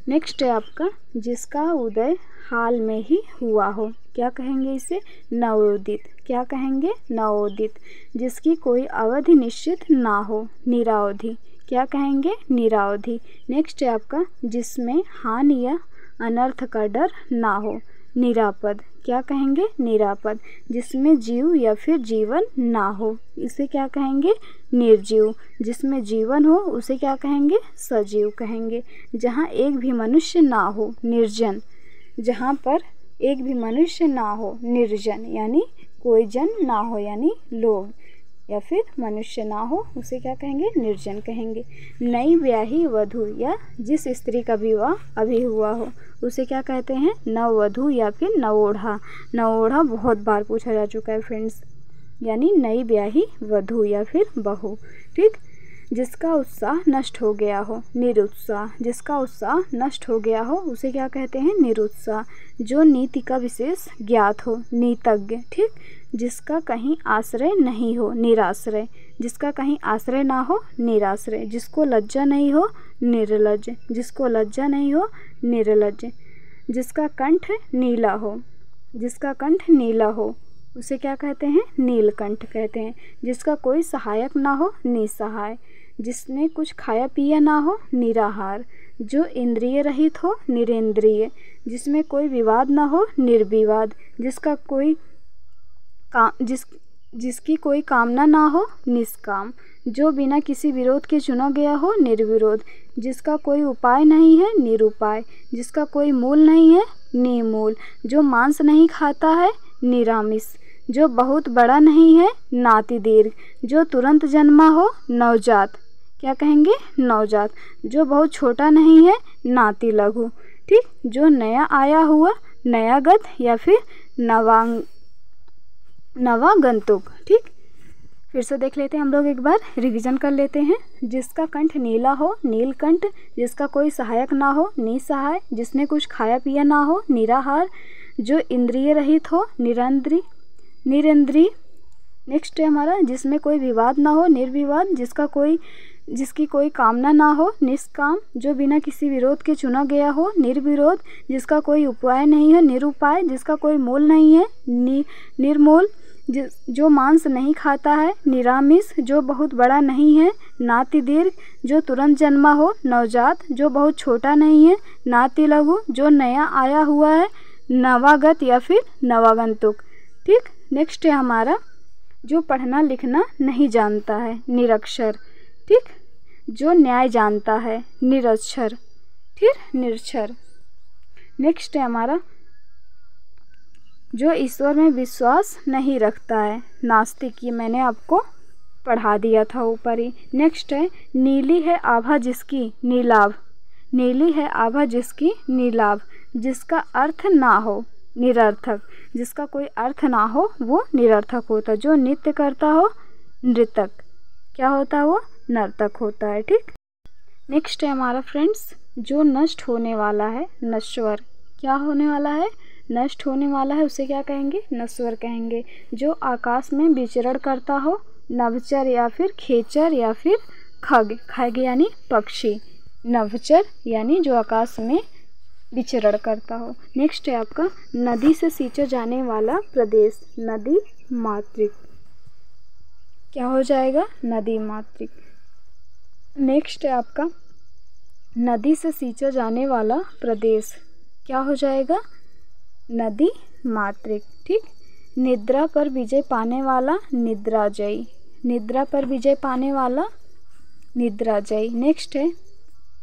नेक्स्ट है आपका जिसका उदय हाल में ही हुआ हो, क्या कहेंगे? इसे नवोदित, क्या कहेंगे? नवोदित। जिसकी कोई अवधि निश्चित ना हो, निरावधि, क्या कहेंगे? निरावधि। नेक्स्ट है आपका जिसमें हानि या अनर्थ का डर ना हो, निरापद, क्या कहेंगे? निरापद। जिसमें जीव या फिर जीवन ना हो, इसे क्या कहेंगे? निर्जीव। जिसमें जीवन हो उसे क्या कहेंगे? सजीव कहेंगे। जहाँ एक भी मनुष्य ना हो, निर्जन, जहाँ पर एक भी मनुष्य ना हो, निर्जन यानी कोई जन ना हो यानी लोग, या फिर मनुष्य ना हो उसे क्या कहेंगे, निर्जन कहेंगे। नई ब्याही वधू या जिस स्त्री का विवाह अभी हुआ हो उसे क्या कहते हैं, नववधू या फिर नवोढ़ा। नवोढ़ा बहुत बार पूछा जा चुका है फ्रेंड्स, यानी नई ब्याही वधू या फिर बहू। ठीक। जिसका उत्साह नष्ट हो गया हो, निरुत्साह। जिसका उत्साह नष्ट हो गया हो उसे क्या कहते हैं, निरुत्साह। जो नीति का विशेष ज्ञात हो, नीतज्ञ। ठीक। जिसका कहीं आश्रय नहीं हो, निराश्रय। जिसका कहीं आश्रय ना हो, निराश्रय। जिसको लज्जा नहीं हो, निर्लज्ज। जिसको लज्जा नहीं हो, निर्लज्ज। जिसका कंठ नीला हो, जिसका कंठ नीला हो उसे क्या कहते हैं, नीलकंठ कहते हैं। जिसका कोई सहायक ना हो, निसहाय। जिसने कुछ खाया पिया ना हो, निराहार। जो इंद्रिय रहित हो, निरेंद्रिय। जिसमें कोई विवाद ना हो, निर्विवाद। जिसका कोई जिसकी कोई कामना ना हो, निष्काम। जो बिना किसी विरोध के चुना गया हो, निर्विरोध। जिसका कोई उपाय नहीं है, निरुपाय। जिसका कोई मूल नहीं है, निमूल। जो मांस नहीं खाता है, निरामिष। जो बहुत बड़ा नहीं है, नाति दीर्घ। जो तुरंत जन्मा हो, नवजात। क्या कहेंगे, नवजात। जो बहुत छोटा नहीं है, नाति लघु। ठीक। जो नया आया हुआ, नयागत या फिर नवागंतुक। ठीक। फिर से देख लेते हैं हम लोग, एक बार रिवीजन कर लेते हैं। जिसका कंठ नीला हो, नीलकंठ। जिसका कोई सहायक ना हो, निसहाय। जिसने कुछ खाया पिया ना हो, निराहार। जो इंद्रिय रहित हो, निरेंद्रिय। नेक्स्ट है हमारा, जिसमें कोई विवाद ना हो, निर्विवाद। जिसकी कोई कामना ना हो, निष्काम। जो बिना किसी विरोध के चुना गया हो, निर्विरोध। जिसका कोई उपाय नहीं है, निरुपाय। जिसका कोई मूल नहीं है, निर्मूल। जो मांस नहीं खाता है, निरामिष। जो बहुत बड़ा नहीं है, नाति दीर्घ। जो तुरंत जन्मा हो, नवजात। जो बहुत छोटा नहीं है, नाति लघु। जो नया आया हुआ है, नवागत या फिर नवागंतुक। ठीक। नेक्स्ट है हमारा, जो पढ़ना लिखना नहीं जानता है, निरक्षर। ठीक। जो न्याय जानता है, निरक्षर। फिर निरक्षर। नेक्स्ट है हमारा, जो ईश्वर में विश्वास नहीं रखता है, नास्तिक। ये मैंने आपको पढ़ा दिया था ऊपर ही। नेक्स्ट है, नीली है आभा जिसकी नीलाभ। नीली है आभा जिसकी नीलाभ। जिसका अर्थ ना हो, निरर्थक। जिसका कोई अर्थ ना हो वो निरर्थक होता है। जो नृत्य करता हो, नृतक। क्या होता है वो, नर्तक होता है। ठीक। नेक्स्ट है हमारा फ्रेंड्स, जो नष्ट होने वाला है, नश्वर। क्या होने वाला है, नष्ट होने वाला है, उसे क्या कहेंगे, नश्वर कहेंगे। जो आकाश में विचरण करता हो, नभचर या फिर खेचर या फिर खग यानी पक्षी। नभचर यानी जो आकाश में विचरण करता हो। नेक्स्ट है आपका, नदी से सींचा जाने वाला प्रदेश, नदी मातृक। क्या हो जाएगा, नदी मातृक। नेक्स्ट है आपका, नदी से सींचा जाने वाला प्रदेश, क्या हो जाएगा, नदी मातृक। ठीक। निद्रा पर विजय पाने वाला, निद्राजयी। निद्रा पर विजय पाने वाला, निद्राजयी। नेक्स्ट है,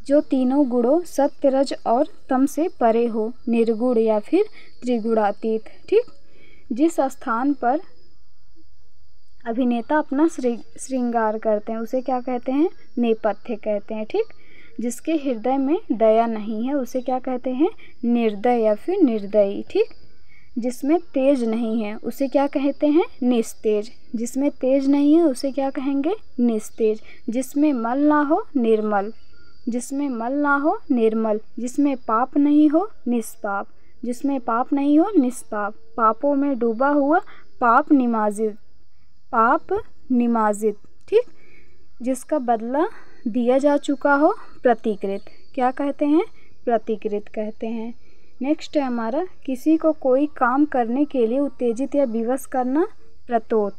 जो तीनों गुणों सत्य रज और तम से परे हो, निर्गुण या फिर त्रिगुणातीत। ठीक। जिस स्थान पर अभिनेता अपना श्रृंगार करते हैं उसे क्या कहते हैं, नेपथ्य कहते हैं। ठीक। जिसके हृदय में दया नहीं है उसे क्या कहते हैं, निर्दय या फिर निर्दयी। ठीक। जिसमें तेज नहीं है उसे क्या कहते हैं, निस्तेज। जिसमें तेज नहीं है उसे क्या कहेंगे, निस्तेज। जिसमें मल ना हो, निर्मल। जिसमें मल ना हो, निर्मल। जिसमें पाप नहीं हो, निष्पाप। जिसमें पाप नहीं हो, निष्पाप। पापों में डूबा हुआ, पाप निमाजित। पाप निमाजित। ठीक। जिसका बदला दिया जा चुका हो, प्रतिकृत। क्या कहते हैं, प्रतिकृत कहते हैं। नेक्स्ट है हमारा, किसी को कोई काम करने के लिए उत्तेजित या विवश करना, प्रतोद।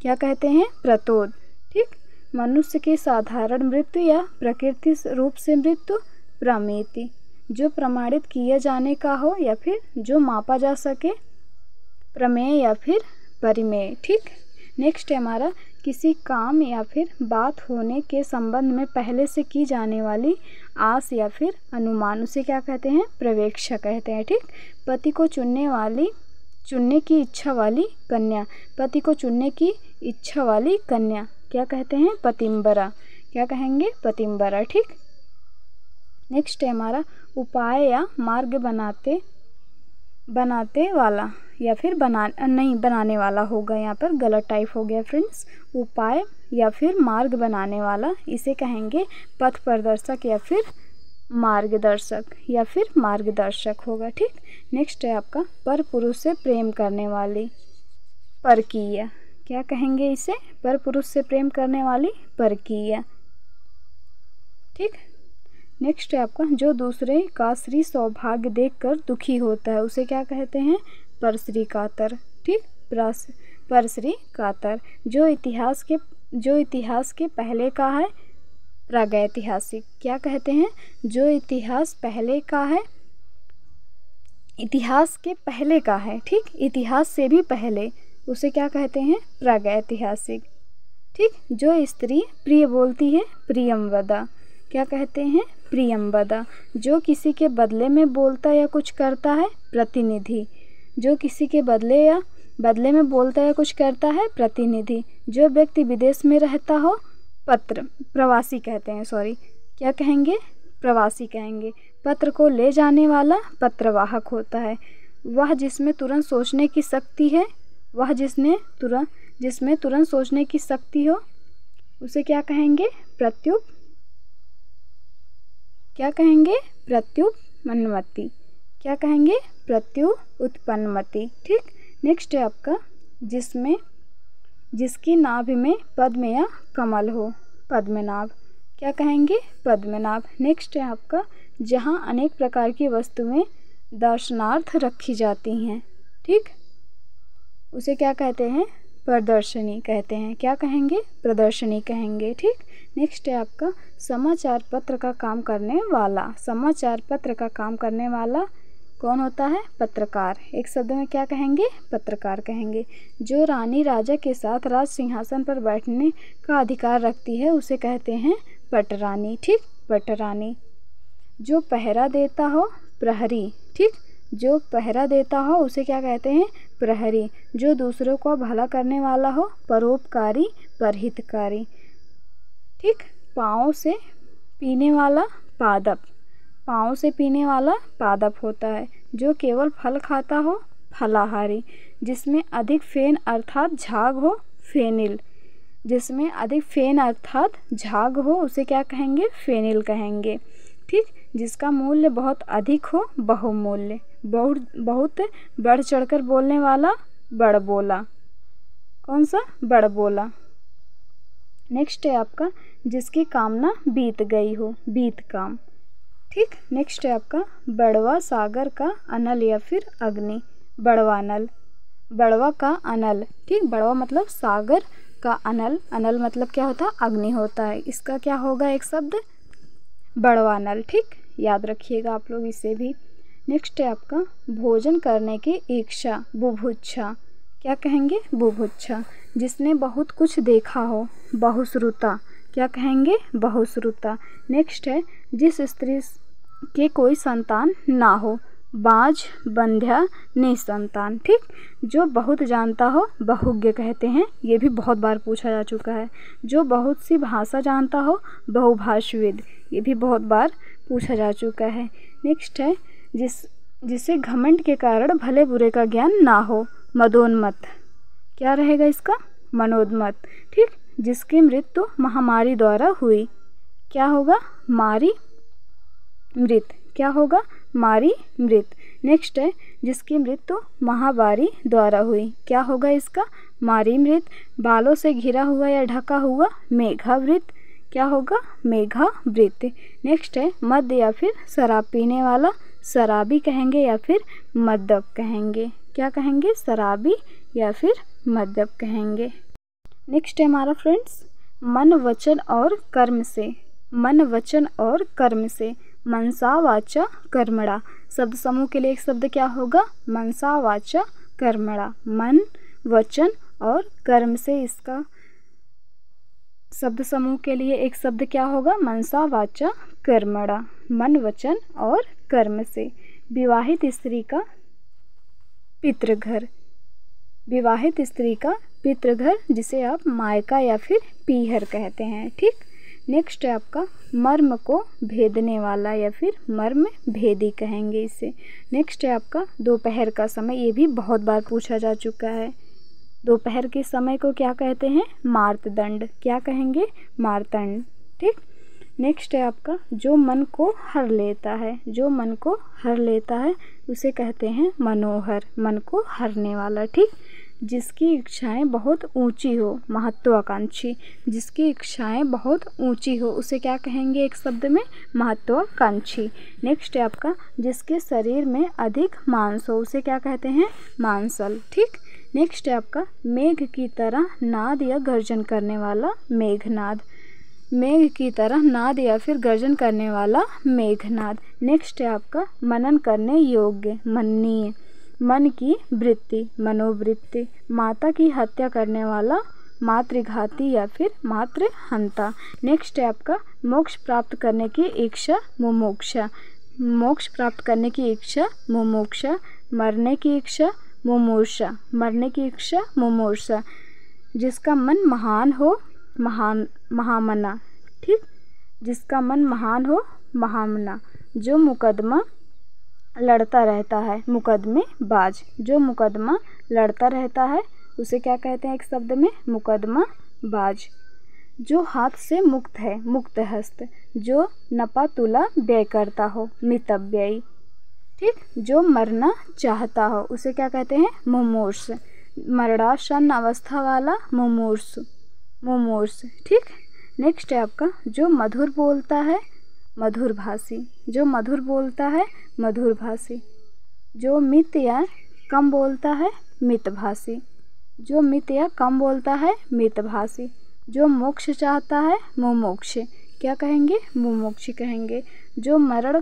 क्या कहते हैं, प्रतोद। ठीक। मनुष्य की साधारण मृत्यु या प्रकृति रूप से मृत्यु, प्रमेति। जो प्रमाणित किया जाने का हो या फिर जो मापा जा सके, प्रमेय या फिर परिमेय। ठीक। नेक्स्ट है हमारा, किसी काम या फिर बात होने के संबंध में पहले से की जाने वाली आस या फिर अनुमान, उसे क्या कहते हैं? प्रवेक्षा कहते हैं। ठीक। पति को चुनने की इच्छा वाली कन्या, पति को चुनने की इच्छा वाली कन्या क्या कहते हैं? पतिंबरा। क्या कहेंगे? पतिंबरा। ठीक। नेक्स्ट है हमारा उपाय या मार्ग बनाते वाला या फिर बनाने वाला होगा, यहाँ पर गलत टाइप हो गया फ्रेंड्स। उपाय या फिर मार्ग बनाने वाला, इसे कहेंगे पथ प्रदर्शक या फिर मार्गदर्शक होगा। ठीक। नेक्स्ट है आपका पर पुरुष से प्रेम करने वाली, परकीय। क्या कहेंगे इसे? पर पुरुष से प्रेम करने वाली, परकीय। ठीक। नेक्स्ट है आपका जो दूसरे का श्री सौभाग्य देखकर दुखी होता है, उसे क्या कहते हैं? परश्री कातर। ठीक। परश्री कातर। जो इतिहास के पहले का है, प्रागैतिहासिक। क्या कहते हैं? जो इतिहास पहले का है, इतिहास के पहले का है। ठीक। इतिहास से भी पहले, उसे क्या कहते हैं? प्रागैतिहासिक। ठीक। जो स्त्री प्रिय बोलती है, प्रियंवदा। क्या कहते हैं? प्रियंवदा। जो किसी के बदले में बोलता या कुछ करता है, प्रतिनिधि। जो किसी के बदले में बोलता या कुछ करता है, प्रतिनिधि। जो व्यक्ति विदेश में रहता हो, प्रवासी कहते हैं, सॉरी, क्या कहेंगे? प्रवासी कहेंगे। पत्र को ले जाने वाला पत्रवाहक होता है। वह जिसमें तुरंत सोचने की शक्ति है, जिसमें तुरंत सोचने की शक्ति हो, उसे क्या कहेंगे? प्रत्युत्पन्नमति। क्या कहेंगे? प्रत्युत्पन्नमति। ठीक। नेक्स्ट है आपका जिसकी नाभि में पद्म या कमल हो, पद्मनाभ। क्या कहेंगे? पद्मनाभ। नेक्स्ट है आपका जहाँ अनेक प्रकार की वस्तुएं दर्शनार्थ रखी जाती हैं। ठीक। उसे क्या कहते हैं? प्रदर्शनी कहते हैं। क्या कहेंगे? प्रदर्शनी कहेंगे। ठीक। नेक्स्ट है आपका समाचार पत्र का काम करने वाला कौन होता है? पत्रकार। एक शब्द में क्या कहेंगे? पत्रकार कहेंगे। जो रानी राजा के साथ राज सिंहासन पर बैठने का अधिकार रखती है, उसे कहते हैं पटरानी। ठीक। पटरानी। जो पहरा देता हो, प्रहरी। ठीक। जो पहरा देता हो, उसे क्या कहते हैं? प्रहरी। जो दूसरों को भला करने वाला हो, परोपकारी, परहितकारी। ठीक। पाँव से पीने वाला, पादप। पाँव से पीने वाला पादप होता है। जो केवल फल खाता हो, फलाहारी। जिसमें अधिक फेन अर्थात झाग हो, फेनिल। जिसमें अधिक फेन अर्थात झाग हो, उसे क्या कहेंगे? फेनिल कहेंगे। ठीक। जिसका मूल्य बहुत अधिक हो, बहुमूल्य। बहुत बढ़ चढ़कर बोलने वाला, बड़बोला। कौन सा? बड़बोला। नेक्स्ट है आपका जिसकी कामना बीत गई हो, बीतकाम। ठीक। नेक्स्ट है आपका बड़वा सागर का अनल या फिर अग्नि, बड़वानल। बड़वा का अनल। ठीक। बड़वा मतलब सागर का अनल, अनल मतलब क्या होता है? अग्नि होता है। इसका क्या होगा एक शब्द? बड़वानल। ठीक। याद रखिएगा आप लोग इसे भी। नेक्स्ट है आपका भोजन करने की इच्छा, बुभुक्षा। क्या कहेंगे? बुभुक्षा। जिसने बहुत कुछ देखा हो, बहुश्रुता। क्या कहेंगे? बहुश्रुता। नेक्स्ट है जिस स्त्री के कोई संतान ना हो, बाज, बंध्या, निसंतान। ठीक। जो बहुत जानता हो, बहुज्ञ कहते हैं। ये भी बहुत बार पूछा जा चुका है। जो बहुत सी भाषा जानता हो, बहुभाषविद। ये भी बहुत बार पूछा जा चुका है। नेक्स्ट है जिसे घमंड के कारण भले बुरे का ज्ञान ना हो, मदोन्मत्त। क्या रहेगा इसका? मनोन्मत्त। ठीक। जिसकी मृत्यु महामारी द्वारा हुई, क्या होगा? मारी मृत। क्या होगा? मारी मृत। नेक्स्ट है जिसकी मृत्यु महामारी द्वारा हुई, क्या होगा इसका? मारी मृत। बालों से घिरा हुआ या ढका हुआ, मेघावृत। क्या होगा? मेघावृत। नेक्स्ट है मद्य या फिर शराब पीने वाला, शराबी कहेंगे या फिर मद्यप कहेंगे। क्या कहेंगे? शराबी या फिर मद्यप कहेंगे। नेक्स्ट है हमारा फ्रेंड्स मन वचन और कर्म से, मन वचन और कर्म से, मनसा वाचा कर्मणा। शब्द समूह के लिए एक शब्द क्या होगा? मनसा वाचा कर्मणा। मन वचन और कर्म से इसका शब्द समूह के लिए एक शब्द क्या होगा? मनसा वाचा कर्मणा, मन वचन और कर्म से। विवाहित स्त्री का पितृघर, विवाहित स्त्री का पितृघर जिसे आप मायका या फिर पीहर कहते हैं। ठीक, नेक्स्ट है आपका मर्म को भेदने वाला या फिर मर्म भेदी कहेंगे इसे। नेक्स्ट है आपका दोपहर का समय, ये भी बहुत बार पूछा जा चुका है। दोपहर के समय को क्या कहते हैं? मार्तदंड। क्या कहेंगे? मार्तंड। ठीक, नेक्स्ट है आपका जो मन को हर लेता है, जो मन को हर लेता है उसे कहते हैं मनोहर, मन को हरने वाला। ठीक, जिसकी इच्छाएं बहुत ऊंची हो, महत्वाकांक्षी, जिसकी इच्छाएं बहुत ऊंची हो उसे क्या कहेंगे एक शब्द में? महत्वाकांक्षी। नेक्स्ट है आपका जिसके शरीर में अधिक मांस हो उसे क्या कहते हैं? मांसल। ठीक, नेक्स्ट है आपका मेघ की तरह नाद या गर्जन करने वाला, मेघनाद। मेघ की तरह नाद या फिर गर्जन करने वाला मेघनाद। नेक्स्ट है आपका मनन करने योग्य, मननीय। मन की वृत्ति, मनोवृत्ति। माता की हत्या करने वाला मातृघाती या फिर मातृहंता। नेक्स्ट है आपका मोक्ष प्राप्त करने की इच्छा, मुमुक्षा। मोक्ष प्राप्त करने की इच्छा, मुमुक्षा। मरने की इच्छा, मुमूर्षा। मरने की इच्छा, मुमूर्षा। जिसका मन महान हो, महामना। ठीक, जिसका मन महान हो, महामना। जो मुकदमा लड़ता रहता है, मुकदमेबाज। जो मुकदमा लड़ता रहता है उसे क्या कहते हैं एक शब्द में? मुकदमाबाज। जो हाथ से मुक्त है, मुक्त हस्त। जो नपा तुला व्यय करता हो, मितव्ययी। ठीक, जो मरना चाहता हो उसे क्या कहते हैं? मुमूर्ष। मरणासन्न अवस्था वाला मुमूर्षु, मुमूर्ष। ठीक, नेक्स्ट है आपका जो मधुर बोलता है, मधुरभाषी। जो मधुर बोलता है, मधुरभाषी। जो मित या कम बोलता है, मितभाषी। जो मित या कम बोलता है, मितभाषी। जो मोक्ष चाहता है, मुमुक्ष। क्या कहेंगे? मुमुक्ष कहेंगे। जो मरण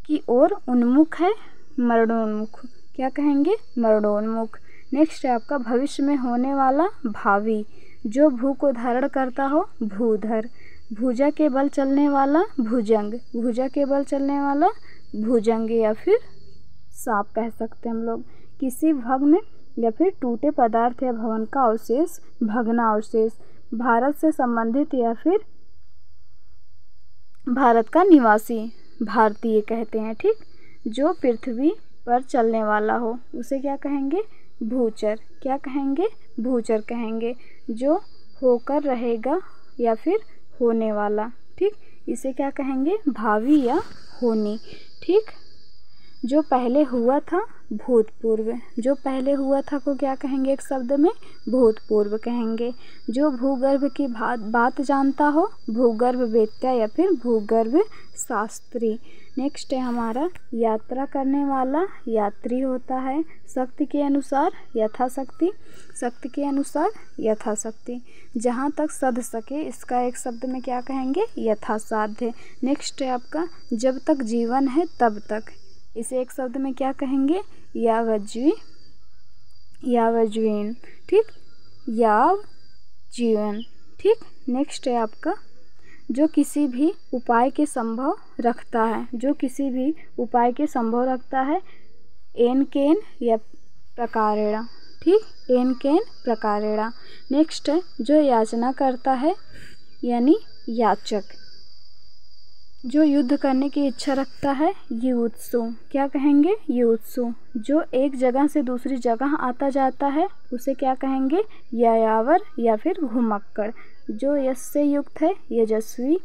की ओर उन्मुख है, मरणोन्मुख। क्या कहेंगे? मरणोन्मुख। नेक्स्ट है आपका भविष्य में होने वाला, भावी। जो भू को धारण करता हो, भूधर। भुजा के बल चलने वाला, भुजंग। भुजा के बल चलने वाला, भुजंग या फिर सांप कह सकते हैं हम लोग। किसी भग्न या फिर टूटे पदार्थ या भवन का अवशेष, भग्नावशेष। भारत से संबंधित या फिर भारत का निवासी, भारतीय कहते हैं। ठीक, जो पृथ्वी पर चलने वाला हो उसे क्या कहेंगे? भूचर। क्या कहेंगे? भूचर कहेंगे। जो होकर रहेगा या फिर होने वाला। ठीक, इसे क्या कहेंगे? भावी या होनी। ठीक, जो पहले हुआ था, भूतपूर्व। जो पहले हुआ था को क्या कहेंगे एक शब्द में? भूतपूर्व कहेंगे। जो भूगर्भ की बात जानता हो, भूगर्भ वेत्ता या फिर भूगर्भ शास्त्री। नेक्स्ट है हमारा यात्रा करने वाला, यात्री होता है। शक्ति के अनुसार यथाशक्ति, शक्ति के अनुसार यथाशक्ति। जहाँ तक सध सके इसका एक शब्द में क्या कहेंगे? यथासाध्य। नेक्स्ट है आपका जब तक जीवन है तब तक, इसे एक शब्द में क्या कहेंगे? यावज्वी, यावज्वीन। ठीक, याव जीवन। ठीक, नेक्स्ट है आपका जो किसी भी उपाय के संभव रखता है, जो किसी भी उपाय के संभव रखता है, एन केन या प्रकारेण। ठीक, एन केन प्रकारेण। नेक्स्ट है जो याचना करता है यानी याचक। जो युद्ध करने की इच्छा रखता है, युत्सु। क्या कहेंगे? युत्सु। जो एक जगह से दूसरी जगह आता जाता है उसे क्या कहेंगे? यायावर या फिर घुमक्कड़। जो यश से युक्त है, यशस्वी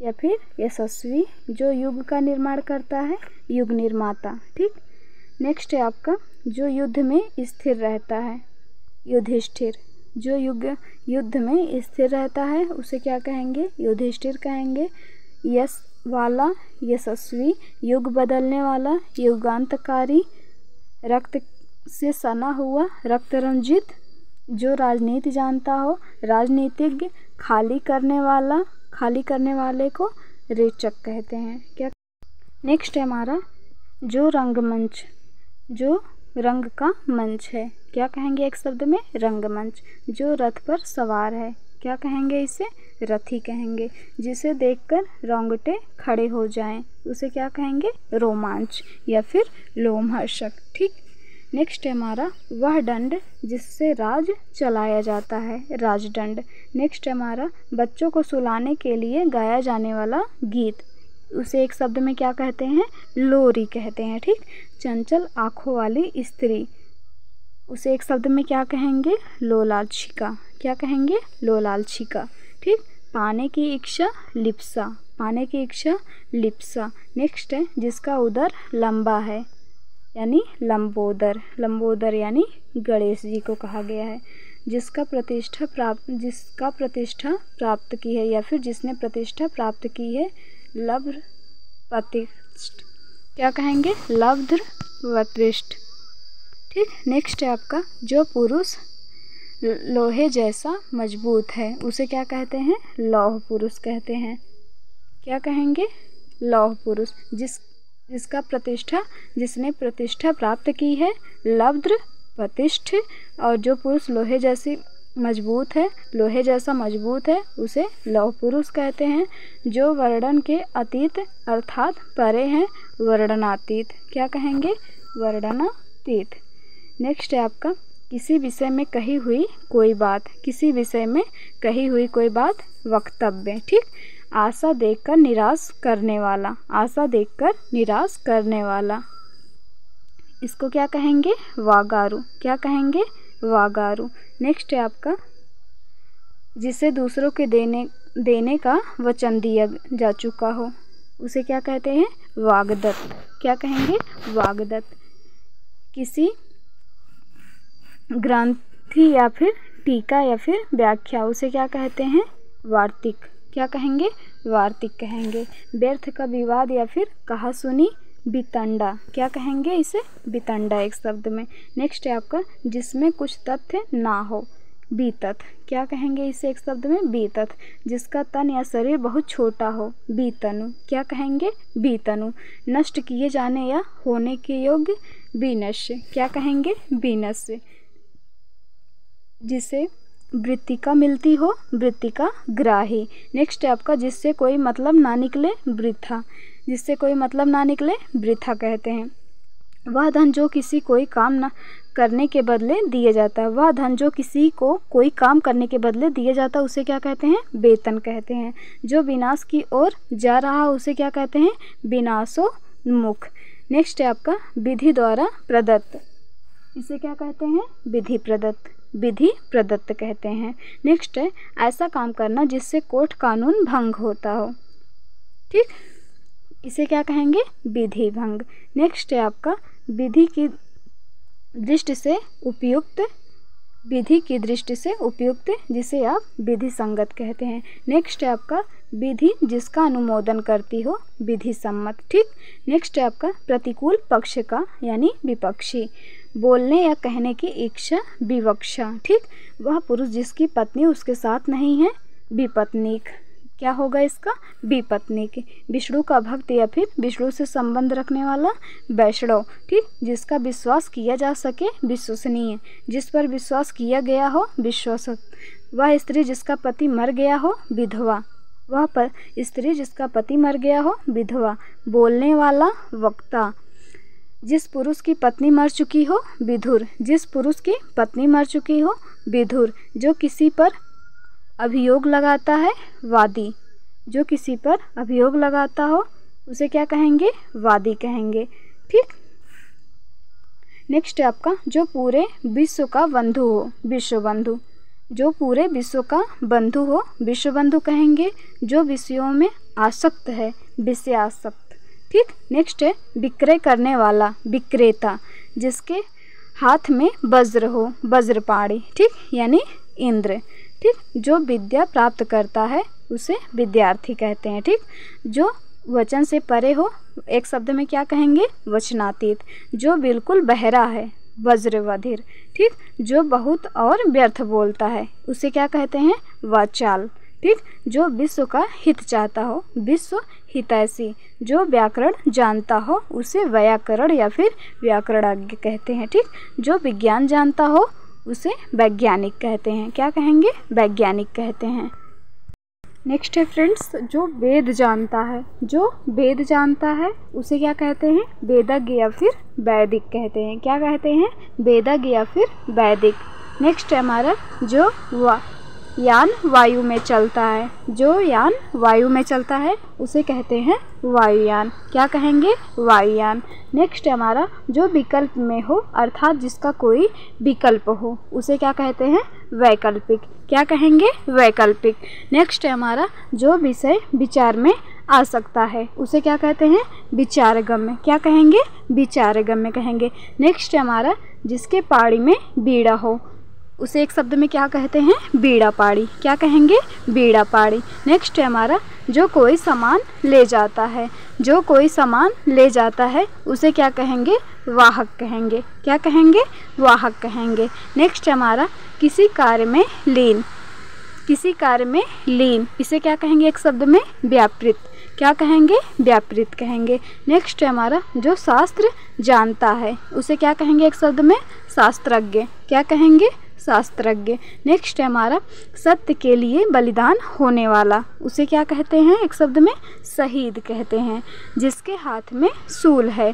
या फिर यशस्वी। जो युग का निर्माण करता है, युग निर्माता। ठीक, नेक्स्ट है आपका जो युद्ध में स्थिर रहता है, युधिष्ठिर। जो युद्ध में स्थिर रहता है उसे क्या कहेंगे? युधिष्ठिर कहेंगे। यश वाला, यशस्वी। युग बदलने वाला, युगांतकारी। रक्त से सना हुआ, रक्त रंजित। जो राजनीति जानता हो, राजनीतिज्ञ। खाली करने वाला, खाली करने वाले को रेचक कहते हैं। क्या नेक्स्ट है हमारा जो रंगमंच, जो रंग का मंच है। क्या कहेंगे एक शब्द में? रंगमंच। जो रथ पर सवार है, क्या क्या कहेंगे इसे? रथी कहेंगे। जिसे देखकर रोंगटे खड़े हो जाएं, उसे क्या कहेंगे? रोमांच या फिर लोमहर्षक। ठीक। नेक्स्ट है हमारा वह दंड जिससे राज चलाया जाता है, राजदंड। नेक्स्ट है हमारा बच्चों को सुलाने के लिए गाया जाने वाला गीत, उसे एक शब्द में क्या कहते हैं? लोरी कहते हैं। ठीक। चंचल आँखों वाली स्त्री, उसे एक शब्द में क्या कहेंगे? लोलाक्षिका। क्या कहेंगे? लोलाक्षिका। ठीक। पाने की इच्छा, लिप्सा, पाने की इच्छा, लिप्सा। नेक्स्ट है जिसका उदर लंबा है, यानी लंबोदर, लंबोदर यानी गणेश जी को कहा गया है। जिसका प्रतिष्ठा प्राप्त की है या फिर जिसने प्रतिष्ठा प्राप्त की है, लब्ध प्रतिष्ठ, क्या कहेंगे? लब्ध प्रतिष्ठ। ठीक। नेक्स्ट है आपका जो पुरुष लोहे जैसा मजबूत है, उसे क्या कहते हैं? लौह पुरुष कहते हैं। क्या कहेंगे? लौह पुरुष। जिसका प्रतिष्ठा, जिसने प्रतिष्ठा प्राप्त की है, लब्ध प्रतिष्ठ। और जो पुरुष लोहे जैसी मजबूत है, लोहे जैसा मजबूत है, उसे लौह पुरुष कहते हैं। जो वर्णन के अतीत अर्थात परे हैं, वर्णनातीत। क्या कहेंगे? वर्णनातीत। नेक्स्ट है आपका किसी विषय में कही हुई कोई बात, किसी विषय में कही हुई कोई बात, वक्तव्य। ठीक। आशा देखकर निराश करने वाला, आशा देखकर निराश करने वाला, इसको क्या कहेंगे? वागारू। क्या कहेंगे? वागारू। नेक्स्ट है आपका जिसे दूसरों के देने का वचन दिया जा चुका हो, उसे क्या कहते हैं? वाग्दत्त। क्या कहेंगे? वाग्दत्त। किसी ग्रंथि या फिर टीका या फिर व्याख्या, उसे क्या कहते हैं? वार्तिक। क्या कहेंगे? वार्तिक कहेंगे। व्यर्थ का विवाद या फिर कहा सुनी, वितंडा। क्या कहेंगे इसे? वितंडा एक शब्द में। नेक्स्ट है आपका जिसमें कुछ तथ्य ना हो, बीतत। क्या कहेंगे इसे एक शब्द में? बीतत। जिसका तन या शरीर बहुत छोटा हो, बीतनु। क्या कहेंगे? बीतनु। नष्ट किए जाने या होने के योग्य, विनश्य। क्या कहेंगे? विनश्य। जिसे वृत्तिका मिलती हो, वृत्तिका ग्राही। नेक्स्ट है आपका जिससे कोई मतलब ना निकले, वृथा। जिससे कोई मतलब ना निकले, वृथा कहते हैं। वह धन जो किसी कोई काम न करने के बदले दिया जाता है, वह धन जो किसी को कोई काम करने के बदले दिया जाता है, उसे क्या कहते हैं? वेतन कहते हैं। जो विनाश की ओर जा रहा है, उसे क्या कहते हैं? विनाशोन्मुख। नेक्स्ट है आपका विधि द्वारा प्रदत्त, इसे क्या कहते हैं? विधि प्रदत्त, विधि प्रदत्त कहते हैं। नेक्स्ट है ऐसा काम करना जिससे कोर्ट कानून भंग होता हो। ठीक। इसे क्या कहेंगे? विधि भंग। नेक्स्ट है आपका विधि की दृष्टि से उपयुक्त, विधि की दृष्टि से उपयुक्त, जिसे आप विधि संगत कहते हैं। नेक्स्ट है आपका विधि जिसका अनुमोदन करती हो, विधि सम्मत। ठीक। नेक्स्ट है आपका प्रतिकूल पक्ष का यानी विपक्षी, बोलने या कहने की इच्छा, विवक्षा। ठीक। वह पुरुष जिसकी पत्नी उसके साथ नहीं है, विपत्नीक। क्या होगा इसका? विपत्नीक। विष्णु का भक्त या फिर विष्णु से संबंध रखने वाला, वैष्णव। ठीक। जिसका विश्वास किया जा सके, विश्वसनीय। जिस पर विश्वास किया गया हो, विश्वसनीय। वह स्त्री जिसका पति मर गया हो, विधवा। वह पर स्त्री जिसका पति मर गया हो, विधवा। बोलने वाला, वक्ता। जिस पुरुष की पत्नी मर चुकी हो, विधुर। जिस पुरुष की पत्नी मर चुकी हो, विधुर। जो किसी पर अभियोग लगाता है, वादी। जो किसी पर अभियोग लगाता हो, उसे क्या कहेंगे? वादी कहेंगे। ठीक। नेक्स्ट है आपका जो पूरे विश्व का बंधु हो, विश्व बंधु। जो पूरे विश्व का बंधु हो, विश्व बंधु कहेंगे। जो विषयों में आसक्त है, विषयासक्त। ठीक। नेक्स्ट है विक्रय करने वाला, विक्रेता। जिसके हाथ में वज्र हो, वज्रपाणी। ठीक। यानी इंद्र। ठीक। जो विद्या प्राप्त करता है, उसे विद्यार्थी कहते हैं। ठीक। जो वचन से परे हो, एक शब्द में क्या कहेंगे? वचनातीत। जो बिल्कुल बहरा है, वज्रवधिर। ठीक। जो बहुत और व्यर्थ बोलता है, उसे क्या कहते हैं? वाचाल। ठीक। जो विश्व का हित चाहता हो, विश्व हितैषी। जो व्याकरण जानता हो, उसे व्याकरण या फिर व्याकरणज्ञ कहते हैं। ठीक। जो विज्ञान जानता हो, उसे वैज्ञानिक कहते हैं। क्या कहेंगे? वैज्ञानिक कहते हैं। नेक्स्ट है फ्रेंड्स, जो वेद जानता है, जो वेद जानता है उसे क्या कहते हैं? वेदज्ञ या फिर वैदिक कहते हैं। क्या कहते हैं? वेदज्ञ या फिर वैदिक। नेक्स्ट है हमारा, जो यान वायु में चलता है, जो यान वायु में चलता है उसे कहते हैं वायुयान। क्या कहेंगे? वायुयान। नेक्स्ट है हमारा, जो विकल्प में हो अर्थात जिसका कोई विकल्प हो उसे क्या कहते हैं? वैकल्पिक। क्या कहेंगे? वैकल्पिक। नेक्स्ट है हमारा, जो विषय विचार में आ सकता है उसे क्या कहते हैं? विचारगम्य। क्या कहेंगे? विचारगम्य कहेंगे। नेक्स्ट है हमारा, जिसके पाड़ी में बीड़ा हो उसे एक शब्द में क्या कहते हैं? बीड़ा पाड़ी। क्या कहेंगे? बीड़ा पाड़ी। नेक्स्ट है हमारा, जो कोई सामान ले जाता है, जो कोई सामान ले जाता है उसे क्या कहेंगे? वाहक कहेंगे। क्या कहेंगे? वाहक कहेंगे। नेक्स्ट है हमारा, किसी कार्य में लीन, किसी कार्य में लीन इसे क्या कहेंगे? एक शब्द में व्यापृत। क्या कहेंगे? व्यापृत कहेंगे। नेक्स्ट है हमारा, जो शास्त्र जानता है उसे क्या कहेंगे? एक शब्द में शास्त्रज्ञ। क्या कहेंगे? शास्त्रज्ञ। नेक्स्ट है हमारा, सत्य के लिए बलिदान होने वाला उसे क्या कहते हैं? एक शब्द में शहीद कहते हैं। जिसके हाथ में सूल है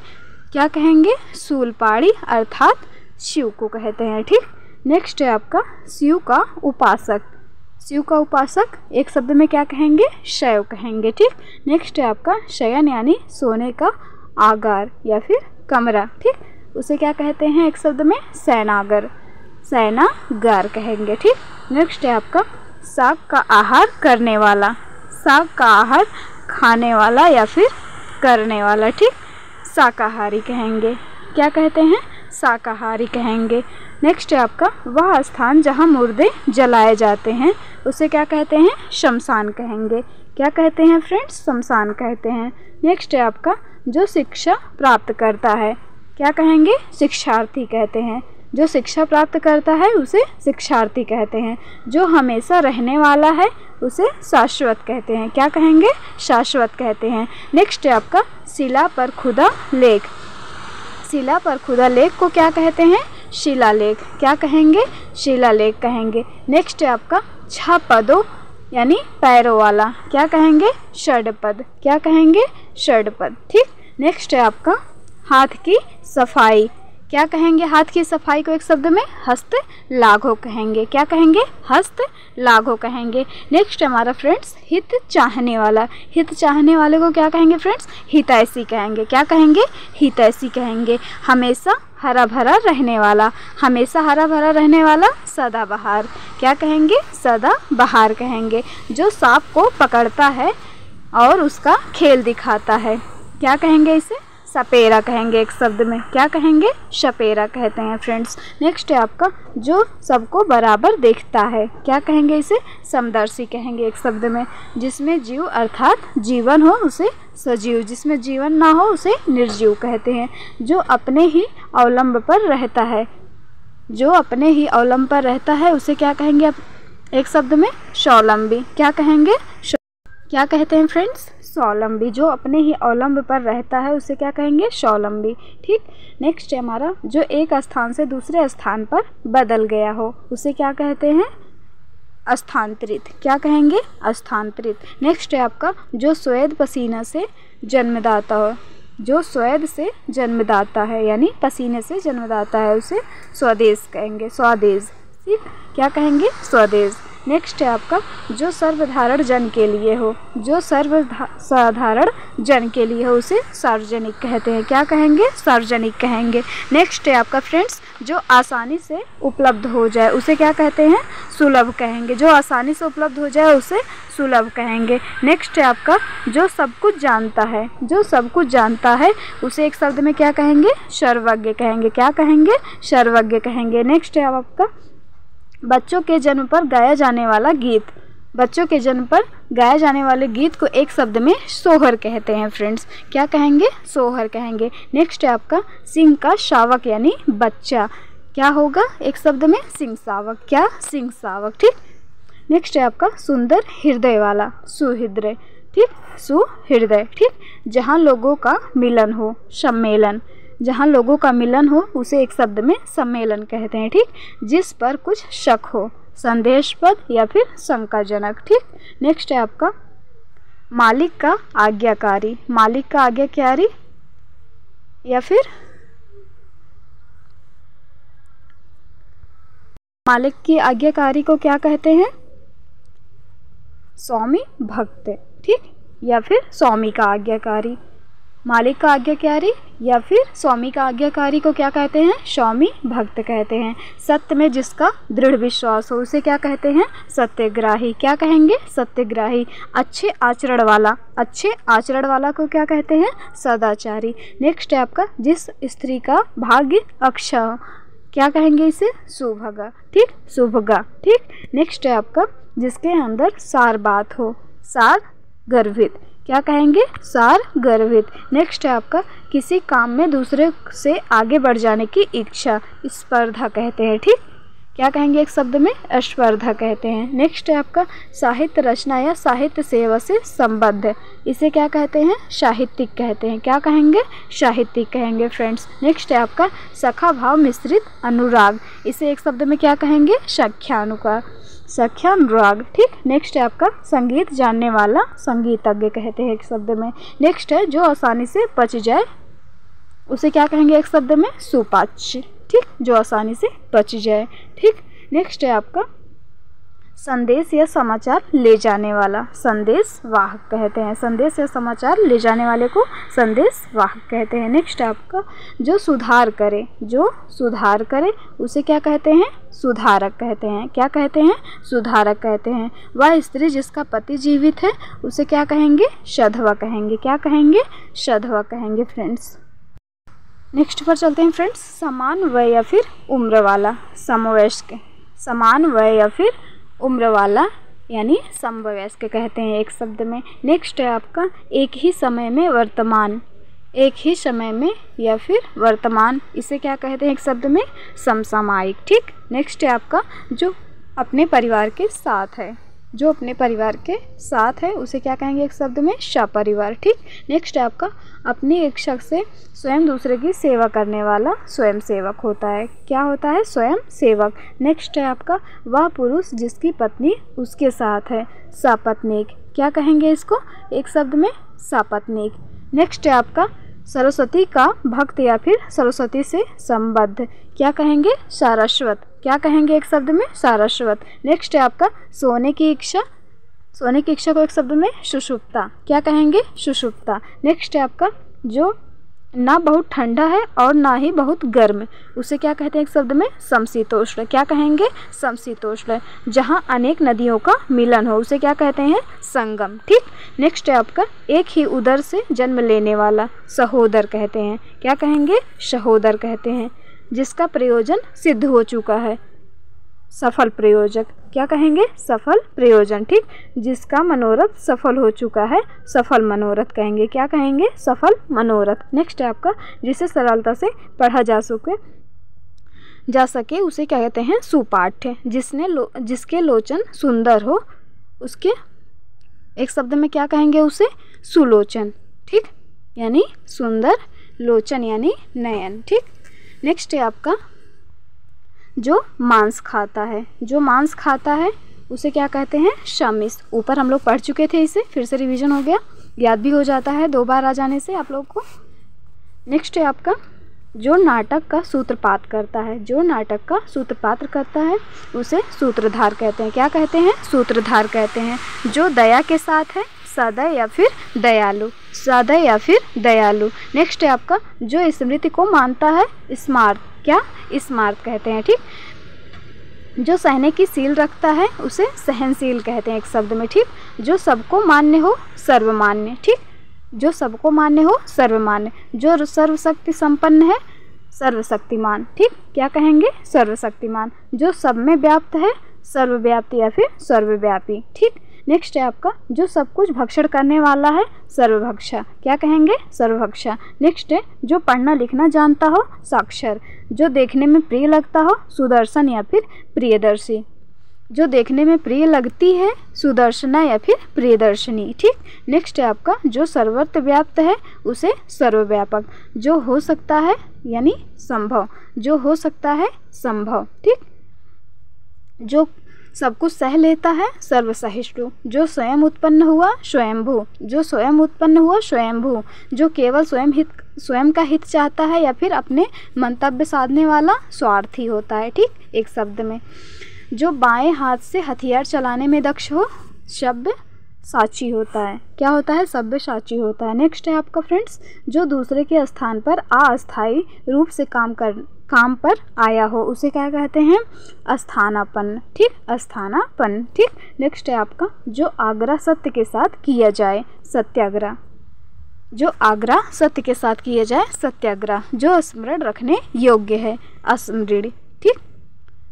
क्या कहेंगे? शूलपाणी अर्थात शिव को कहते हैं। ठीक। नेक्स्ट है आपका, शिव का उपासक, शिव का उपासक एक शब्द में क्या कहेंगे? शैव कहेंगे। ठीक। नेक्स्ट है आपका, शयन यानी सोने का आगार या फिर कमरा। ठीक, उसे क्या कहते हैं? एक शब्द में शयनागर, शयनागार कहेंगे। ठीक। नेक्स्ट है आपका, साग का आहार करने वाला, साग का आहार खाने वाला या फिर करने वाला। ठीक, शाकाहारी कहेंगे। क्या कहते हैं? शाकाहारी कहेंगे। नेक्स्ट है आपका, वह स्थान जहाँ मुर्दे जलाए जाते हैं उसे क्या कहते हैं? शमशान कहेंगे। क्या कहते हैं फ्रेंड्स? शमशान कहते हैं। नेक्स्ट है आपका, जो शिक्षा प्राप्त करता है क्या कहेंगे? शिक्षार्थी कहते हैं। जो शिक्षा प्राप्त करता है उसे शिक्षार्थी कहते हैं। जो हमेशा रहने वाला है उसे शाश्वत कहते हैं। क्या कहेंगे? शाश्वत कहते हैं। नेक्स्ट है आपका, शिला पर खुदा लेख, शिला पर खुदा लेख को क्या कहते हैं? शिलालेख। क्या कहेंगे? शिलालेख कहेंगे। नेक्स्ट है आपका, छह पदों यानी पैरों वाला क्या कहेंगे? षडपद। क्या कहेंगे? षडपद। ठीक। नेक्स्ट है आपका, हाथ की सफाई क्या कहेंगे? हाथ की सफाई को एक शब्द में हस्त लाघव कहेंगे। क्या कहेंगे? हस्त लाघव कहेंगे। नेक्स्ट हमारा फ्रेंड्स, हित चाहने वाला, हित चाहने वाले को क्या कहेंगे फ्रेंड्स? हितैषी कहेंगे। क्या कहेंगे? हितैषी कहेंगे। हमेशा हरा भरा रहने वाला, हमेशा हरा भरा रहने वाला सदाबहार। क्या कहेंगे? सदाबहार कहेंगे। जो सांप को पकड़ता है और उसका खेल दिखाता है क्या कहेंगे? इसे सपेरा कहेंगे। एक शब्द में क्या कहेंगे? सपेरा कहते हैं फ्रेंड्स। नेक्स्ट है आपका, जो सबको बराबर देखता है क्या कहेंगे? इसे समदर्शी कहेंगे एक शब्द में। जिसमें जीव अर्थात जीवन हो उसे सजीव, जिसमें जीवन ना हो उसे निर्जीव कहते हैं। जो अपने ही अवलंब पर रहता है, जो अपने ही अवलंब पर रहता है उसे क्या कहेंगे? एक शब्द में स्वावलंबी। क्या कहेंगे? क्या कहते हैं फ्रेंड्स? स्वावलंबी। जो अपने ही अवलंब पर रहता है उसे क्या कहेंगे? स्वावलंबी। ठीक। नेक्स्ट है हमारा, जो एक स्थान से दूसरे स्थान पर बदल गया हो उसे क्या कहते हैं? स्थानांतरित। क्या कहेंगे? स्थानांतरित। नेक्स्ट है आपका, जो स्वेद पसीना से जन्मदाता हो, जो स्वेद से जन्मदाता है यानी पसीने से जन्मदाता है उसे स्वदेश कहेंगे। स्वदेश। ठीक। क्या कहेंगे? स्वदेश। नेक्स्ट है आपका, जो सर्वधारण जन के लिए हो, जो सर्वसाधारण जन के लिए हो उसे सार्वजनिक कहते हैं। क्या कहेंगे? सार्वजनिक कहेंगे। नेक्स्ट है आपका फ्रेंड्स, जो आसानी से उपलब्ध हो जाए उसे क्या कहते हैं? सुलभ कहेंगे। जो आसानी से उपलब्ध हो जाए उसे सुलभ कहेंगे। नेक्स्ट है आपका, जो सब कुछ जानता है, जो सब कुछ जानता है उसे एक शब्द में क्या कहेंगे? सर्वज्ञ कहेंगे। क्या कहेंगे? सर्वज्ञ कहेंगे। नेक्स्ट है आपका, बच्चों के जन्म पर गाया जाने वाला गीत, बच्चों के जन्म पर गाए जाने वाले गीत को एक शब्द में सोहर कहते हैं फ्रेंड्स। क्या कहेंगे? सोहर कहेंगे। नेक्स्ट है आपका, सिंह का शावक यानी बच्चा क्या होगा? एक शब्द में सिंह शावक। क्या? सिंह शावक। ठीक। नेक्स्ट है आपका, सुंदर हृदय वाला, सुहृदय। ठीक, सुहृदय। ठीक। जहाँ लोगों का मिलन हो, सम्मेलन। जहाँ लोगों का मिलन हो उसे एक शब्द में सम्मेलन कहते हैं। ठीक, जिस पर कुछ शक हो, संदेशपद या फिर शंकाजनक। ठीक, नेक्स्ट है आपका मालिक का आज्ञाकारी। मालिक का आज्ञाकारी या फिर मालिक की आज्ञाकारी को क्या कहते हैं? स्वामी भक्त। ठीक, या फिर स्वामी का आज्ञाकारी। मालिक का आज्ञाकारी या फिर स्वामी का आज्ञाकारी को क्या कहते हैं? स्वामी भक्त कहते हैं। सत्य में जिसका दृढ़ विश्वास हो उसे क्या कहते हैं? सत्यग्राही। क्या कहेंगे? सत्यग्राही। अच्छे आचरण वाला, अच्छे आचरण वाला को क्या कहते हैं? सदाचारी। नेक्स्ट है आपका जिस स्त्री का भाग्य अक्षय हो, क्या कहेंगे इसे? सुभगा। ठीक, सुभगा। ठीक, नेक्स्ट है आपका जिसके अंदर सार बात हो, सार गर्भित। क्या कहेंगे? सार गर्भित। नेक्स्ट है आपका किसी काम में दूसरे से आगे बढ़ जाने की इच्छा, स्पर्धा कहते हैं। ठीक, क्या कहेंगे एक शब्द में? स्पर्धा कहते हैं। नेक्स्ट है आपका साहित्य रचना या साहित्य सेवा से संबद्ध, इसे क्या कहते हैं? साहित्यिक कहते हैं। क्या कहेंगे? साहित्यिक कहेंगे फ्रेंड्स। नेक्स्ट है आपका सखा भाव मिश्रित अनुराग, इसे एक शब्द में क्या कहेंगे? सख्यानुराग, सख्यानुराग। ठीक, नेक्स्ट है आपका संगीत जानने वाला संगीतज्ञ कहते हैं एक शब्द में। नेक्स्ट है जो आसानी से पच जाए, उसे क्या कहेंगे एक शब्द में? सुपाच्य। ठीक, जो आसानी से पच जाए। ठीक, नेक्स्ट है आपका संदेश या समाचार ले जाने वाला, संदेश वाहक कहते हैं। संदेश या समाचार ले जाने वाले को संदेश वाहक कहते हैं। नेक्स्ट है आपका जो सुधार करे, जो सुधार करे उसे क्या कहते हैं? सुधारक कहते हैं। क्या कहते हैं? सुधारक कहते हैं। वह स्त्री जिसका पति जीवित है उसे क्या कहेंगे? सधवा कहेंगे। क्या कहेंगे? सधवा कहेंगे फ्रेंड्स। नेक्स्ट पर चलते हैं फ्रेंड्स, समान वय या फिर उम्र वाला, समवयस्क। समान वय या फिर उम्र वाला यानी समवयस्क कहते हैं एक शब्द में। नेक्स्ट है आपका एक ही समय में वर्तमान, एक ही समय में या फिर वर्तमान, इसे क्या कहते हैं एक शब्द में? समसामयिक। ठीक, नेक्स्ट है आपका जो अपने परिवार के साथ है, जो अपने परिवार के साथ है उसे क्या कहेंगे एक शब्द में? सपरिवार। ठीक, नेक्स्ट है आपका अपनी इच्छा से स्वयं दूसरे की सेवा करने वाला स्वयं सेवक होता है। क्या होता है? स्वयं सेवक। नेक्स्ट है आपका वह पुरुष जिसकी पत्नी उसके साथ है, सपत्नीक। क्या कहेंगे इसको एक शब्द में? सपत्नीक। नेक्स्ट है आपका सरस्वती का भक्त या फिर सरस्वती से संबद्ध, क्या कहेंगे? सारस्वत। क्या कहेंगे एक शब्द में? सारस्वत। नेक्स्ट है आपका सोने की इच्छा, सोने की इच्छा को एक शब्द में? सुषुप्ता। क्या कहेंगे? सुषुप्ता। नेक्स्ट है आपका जो ना बहुत ठंडा है और ना ही बहुत गर्म, उसे क्या कहते हैं एक शब्द में? समशीतोष्ण। क्या कहेंगे? समशीतोष्ण। जहाँ अनेक नदियों का मिलन हो उसे क्या कहते हैं? संगम। ठीक, नेक्स्ट है आपका एक ही उदर से जन्म लेने वाला सहोदर कहते हैं। क्या कहेंगे? सहोदर कहते हैं। जिसका प्रयोजन सिद्ध हो चुका है, सफल प्रयोजक। क्या कहेंगे? सफल प्रयोजन। ठीक, जिसका मनोरथ सफल हो चुका है, सफल मनोरथ कहेंगे। क्या कहेंगे? सफल मनोरथ। नेक्स्ट है आपका जिसे सरलता से पढ़ा जा सके उसे क्या कहते हैं? सुपाठ्य। जिसके लोचन सुंदर हो उसके एक शब्द में क्या कहेंगे? उसे सुलोचन। ठीक, यानी सुंदर, लोचन यानी नयन। ठीक, नेक्स्ट है आपका जो मांस खाता है, जो मांस खाता है उसे क्या कहते हैं? शमिस। ऊपर हम लोग पढ़ चुके थे इसे, फिर से रिवीजन हो गया, याद भी हो जाता है 2 बार आ जाने से आप लोग को। नेक्स्ट है आपका जो नाटक का सूत्रपात करता है, जो नाटक का सूत्रपात करता है उसे सूत्रधार कहते हैं। क्या कहते हैं? सूत्रधार कहते हैं। जो दया के साथ है, सदय या फिर दयालु, सदय या फिर दयालु। नेक्स्ट है आपका जो स्मृति को मानता है, स्मार्त। क्या? स्मार्त कहते हैं। ठीक, जो सहने की सील रखता है उसे सहनशील कहते हैं एक शब्द में। ठीक, जो सबको मान्य हो, सर्वमान्य। ठीक, जो सबको मान्य हो, सर्वमान्य। जो सर्वशक्ति संपन्न है, सर्वशक्तिमान। ठीक, क्या कहेंगे? सर्वशक्तिमान। जो सब में व्याप्त है, सर्वव्यापी या फिर सर्वव्यापी। ठीक, नेक्स्ट है आपका जो सब कुछ भक्षण करने वाला है, सर्वभक्षा। क्या कहेंगे? सर्वभक्षा। नेक्स्ट है जो पढ़ना लिखना जानता हो, साक्षर। जो देखने में प्रिय लगता हो, सुदर्शन या फिर प्रियदर्शी। जो देखने में प्रिय लगती है, सुदर्शना या फिर प्रियदर्शनी। ठीक, नेक्स्ट है आपका जो सर्वत्र व्याप्त है उसे सर्वव्यापक। जो हो सकता है यानी संभव, जो हो सकता है संभव। ठीक, जो सब कुछ सह लेता है सर्वसहिष्णु। जो स्वयं उत्पन्न हुआ स्वयंभू, जो स्वयं उत्पन्न हुआ स्वयंभू। जो केवल स्वयं का हित चाहता है या फिर अपने मंतव्य साधने वाला स्वार्थी होता है। ठीक, एक शब्द में। जो बाएं हाथ से हथियार चलाने में दक्ष हो सभ्य साची होता है। क्या होता है? सभ्य साची होता है। नेक्स्ट है आपका फ्रेंड्स जो दूसरे के स्थान पर अस्थायी रूप से काम पर आया हो उसे क्या कहते हैं? अस्थानापन्न। ठीक, अस्थानापन्न। ठीक, नेक्स्ट है आपका जो आग्रह सत्य के साथ किया जाए सत्याग्रह। जो आग्रह सत्य के साथ किया जाए सत्याग्रह। जो स्मरण रखने योग्य है स्मृति। ठीक,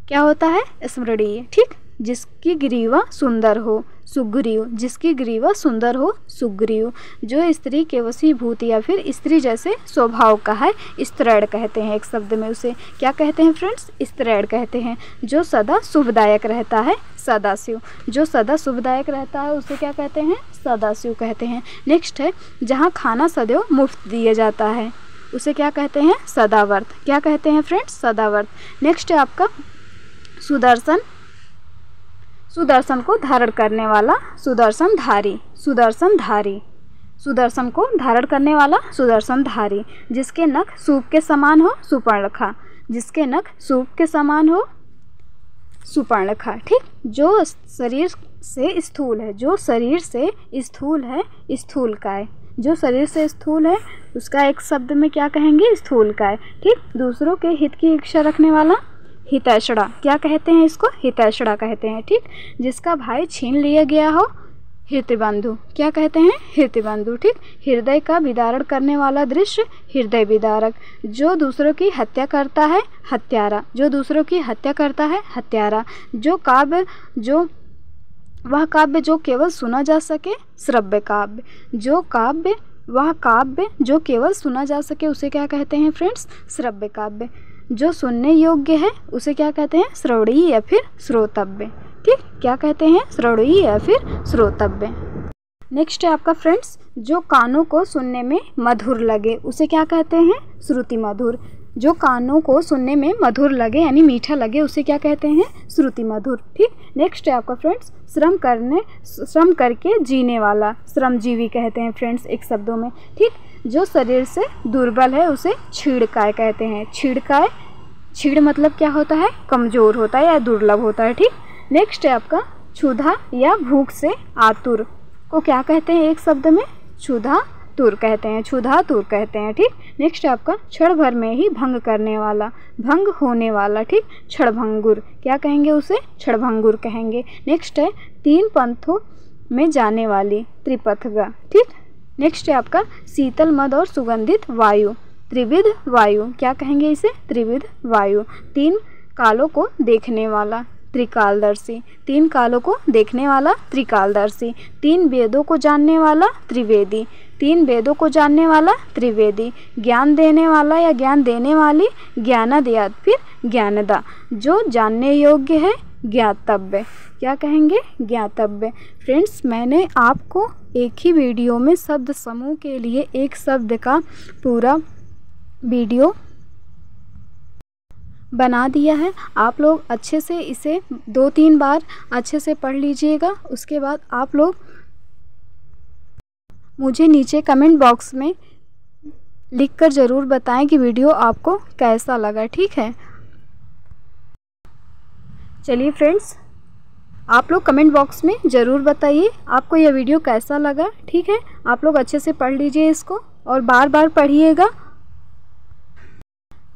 क्या होता है? स्मरणीय। ठीक, जिसकी ग्रीवा सुंदर हो सुग्रीव, जिसकी ग्रीवा सुंदर हो सुग्रीव। जो स्त्री के वशीभूत या फिर स्त्री जैसे स्वभाव का है स्त्रैण कहते हैं। एक शब्द में उसे क्या कहते हैं फ्रेंड्स? स्त्रैण कहते हैं। जो सदा शुभदायक रहता है सदाशिव। जो सदा शुभदायक रहता है उसे क्या कहते हैं? सदाशिव कहते हैं। नेक्स्ट है जहाँ खाना सदैव मुफ्त दिया जाता है उसे क्या कहते हैं? सदावर्त। क्या कहते हैं फ्रेंड्स? सदावर्त। नेक्स्ट है आपका सुदर्शन। सुदर्शन को धारण करने वाला सुदर्शनधारी। सुदर्शनधारी, सुदर्शन को धारण करने वाला सुदर्शनधारी। जिसके नख सूप के समान हो सुपर्णखा। जिसके नख सूप के समान हो सुपर्णखा। ठीक, जो शरीर से स्थूल है, जो शरीर से स्थूल है स्थूलकाय। जो शरीर से स्थूल है उसका एक शब्द में क्या कहेंगे? स्थूलकाय। ठीक, दूसरों के हित की इच्छा रखने वाला हितैषणा। क्या कहते हैं इसको? हितैषणा कहते हैं। ठीक, जिसका भाई छीन लिया गया हो हृदयबंधु। क्या कहते हैं? हृदयबंधु। ठीक, हृदय का विदारण करने वाला दृश्य हृदय विदारक। जो दूसरों की हत्या करता है हत्यारा। जो दूसरों की हत्या करता है हत्यारा। जो काव्य वह काव्य जो केवल सुना जा सके श्रव्य काव्य। जो काव्य वह काव्य जो केवल सुना जा सके उसे क्या कहते हैं फ्रेंड्स? श्रव्य काव्य। जो सुनने योग्य है उसे क्या कहते हैं? श्रवणीय या फिर श्रोतव्य। ठीक, क्या कहते हैं? श्रवणीय या फिर श्रोतव्य। नेक्स्ट है आपका फ्रेंड्स जो कानों को सुनने में मधुर लगे उसे क्या कहते हैं? श्रुति मधुर। जो कानों को सुनने में मधुर लगे यानी मीठा लगे उसे क्या कहते हैं? श्रुति मधुर। ठीक, नेक्स्ट है आपका फ्रेंड्स श्रम करके जीने वाला श्रमजीवी कहते हैं फ्रेंड्स एक शब्दों में। ठीक, जो शरीर से दुर्बल है उसे क्षीणकाय कहते हैं। क्षीणकाय, क्षीण मतलब क्या होता है? कमजोर होता है या दुर्लभ होता है। ठीक, नेक्स्ट है आपका क्षुधा या भूख से आतुर को क्या कहते हैं? एक शब्द में क्षुधा तुर कहते हैं। क्षुधा तुर कहते हैं। ठीक, नेक्स्ट है आपका क्षण भर में ही भंग करने वाला भंग होने वाला। ठीक, क्षणभंगुर। क्या कहेंगे उसे? क्षणभंगुर कहेंगे। नेक्स्ट है तीन पंथों में जाने वाली त्रिपथगा। ठीक, नेक्स्ट है आपका शीतल मद और सुगंधित वायु त्रिविध वायु। क्या कहेंगे इसे? त्रिविध वायु। तीन कालों को देखने वाला त्रिकालदर्शी। तीन कालों को देखने वाला त्रिकालदर्शी। तीन वेदों को जानने वाला त्रिवेदी। तीन वेदों को जानने वाला त्रिवेदी। ज्ञान देने वाला या ज्ञान देने वाली ज्ञानद या फिर ज्ञानदा। जो जानने योग्य है ज्ञातव्य। क्या कहेंगे? ज्ञातव्य। फ्रेंड्स मैंने आपको एक ही वीडियो में शब्द समूह के लिए एक शब्द का पूरा वीडियो बना दिया है। आप लोग अच्छे से इसे 2-3 बार अच्छे से पढ़ लीजिएगा। उसके बाद आप लोग मुझे नीचे कमेंट बॉक्स में लिखकर ज़रूर बताएं कि वीडियो आपको कैसा लगा। ठीक है, चलिए फ्रेंड्स आप लोग कमेंट बॉक्स में ज़रूर बताइए आपको यह वीडियो कैसा लगा। ठीक है, आप लोग अच्छे से पढ़ लीजिए इसको और बार बार पढ़िएगा।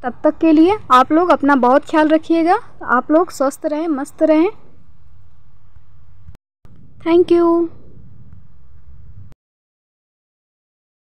तब तक के लिए आप लोग अपना बहुत ख्याल रखिएगा। आप लोग स्वस्थ रहें, मस्त रहें। Thank you.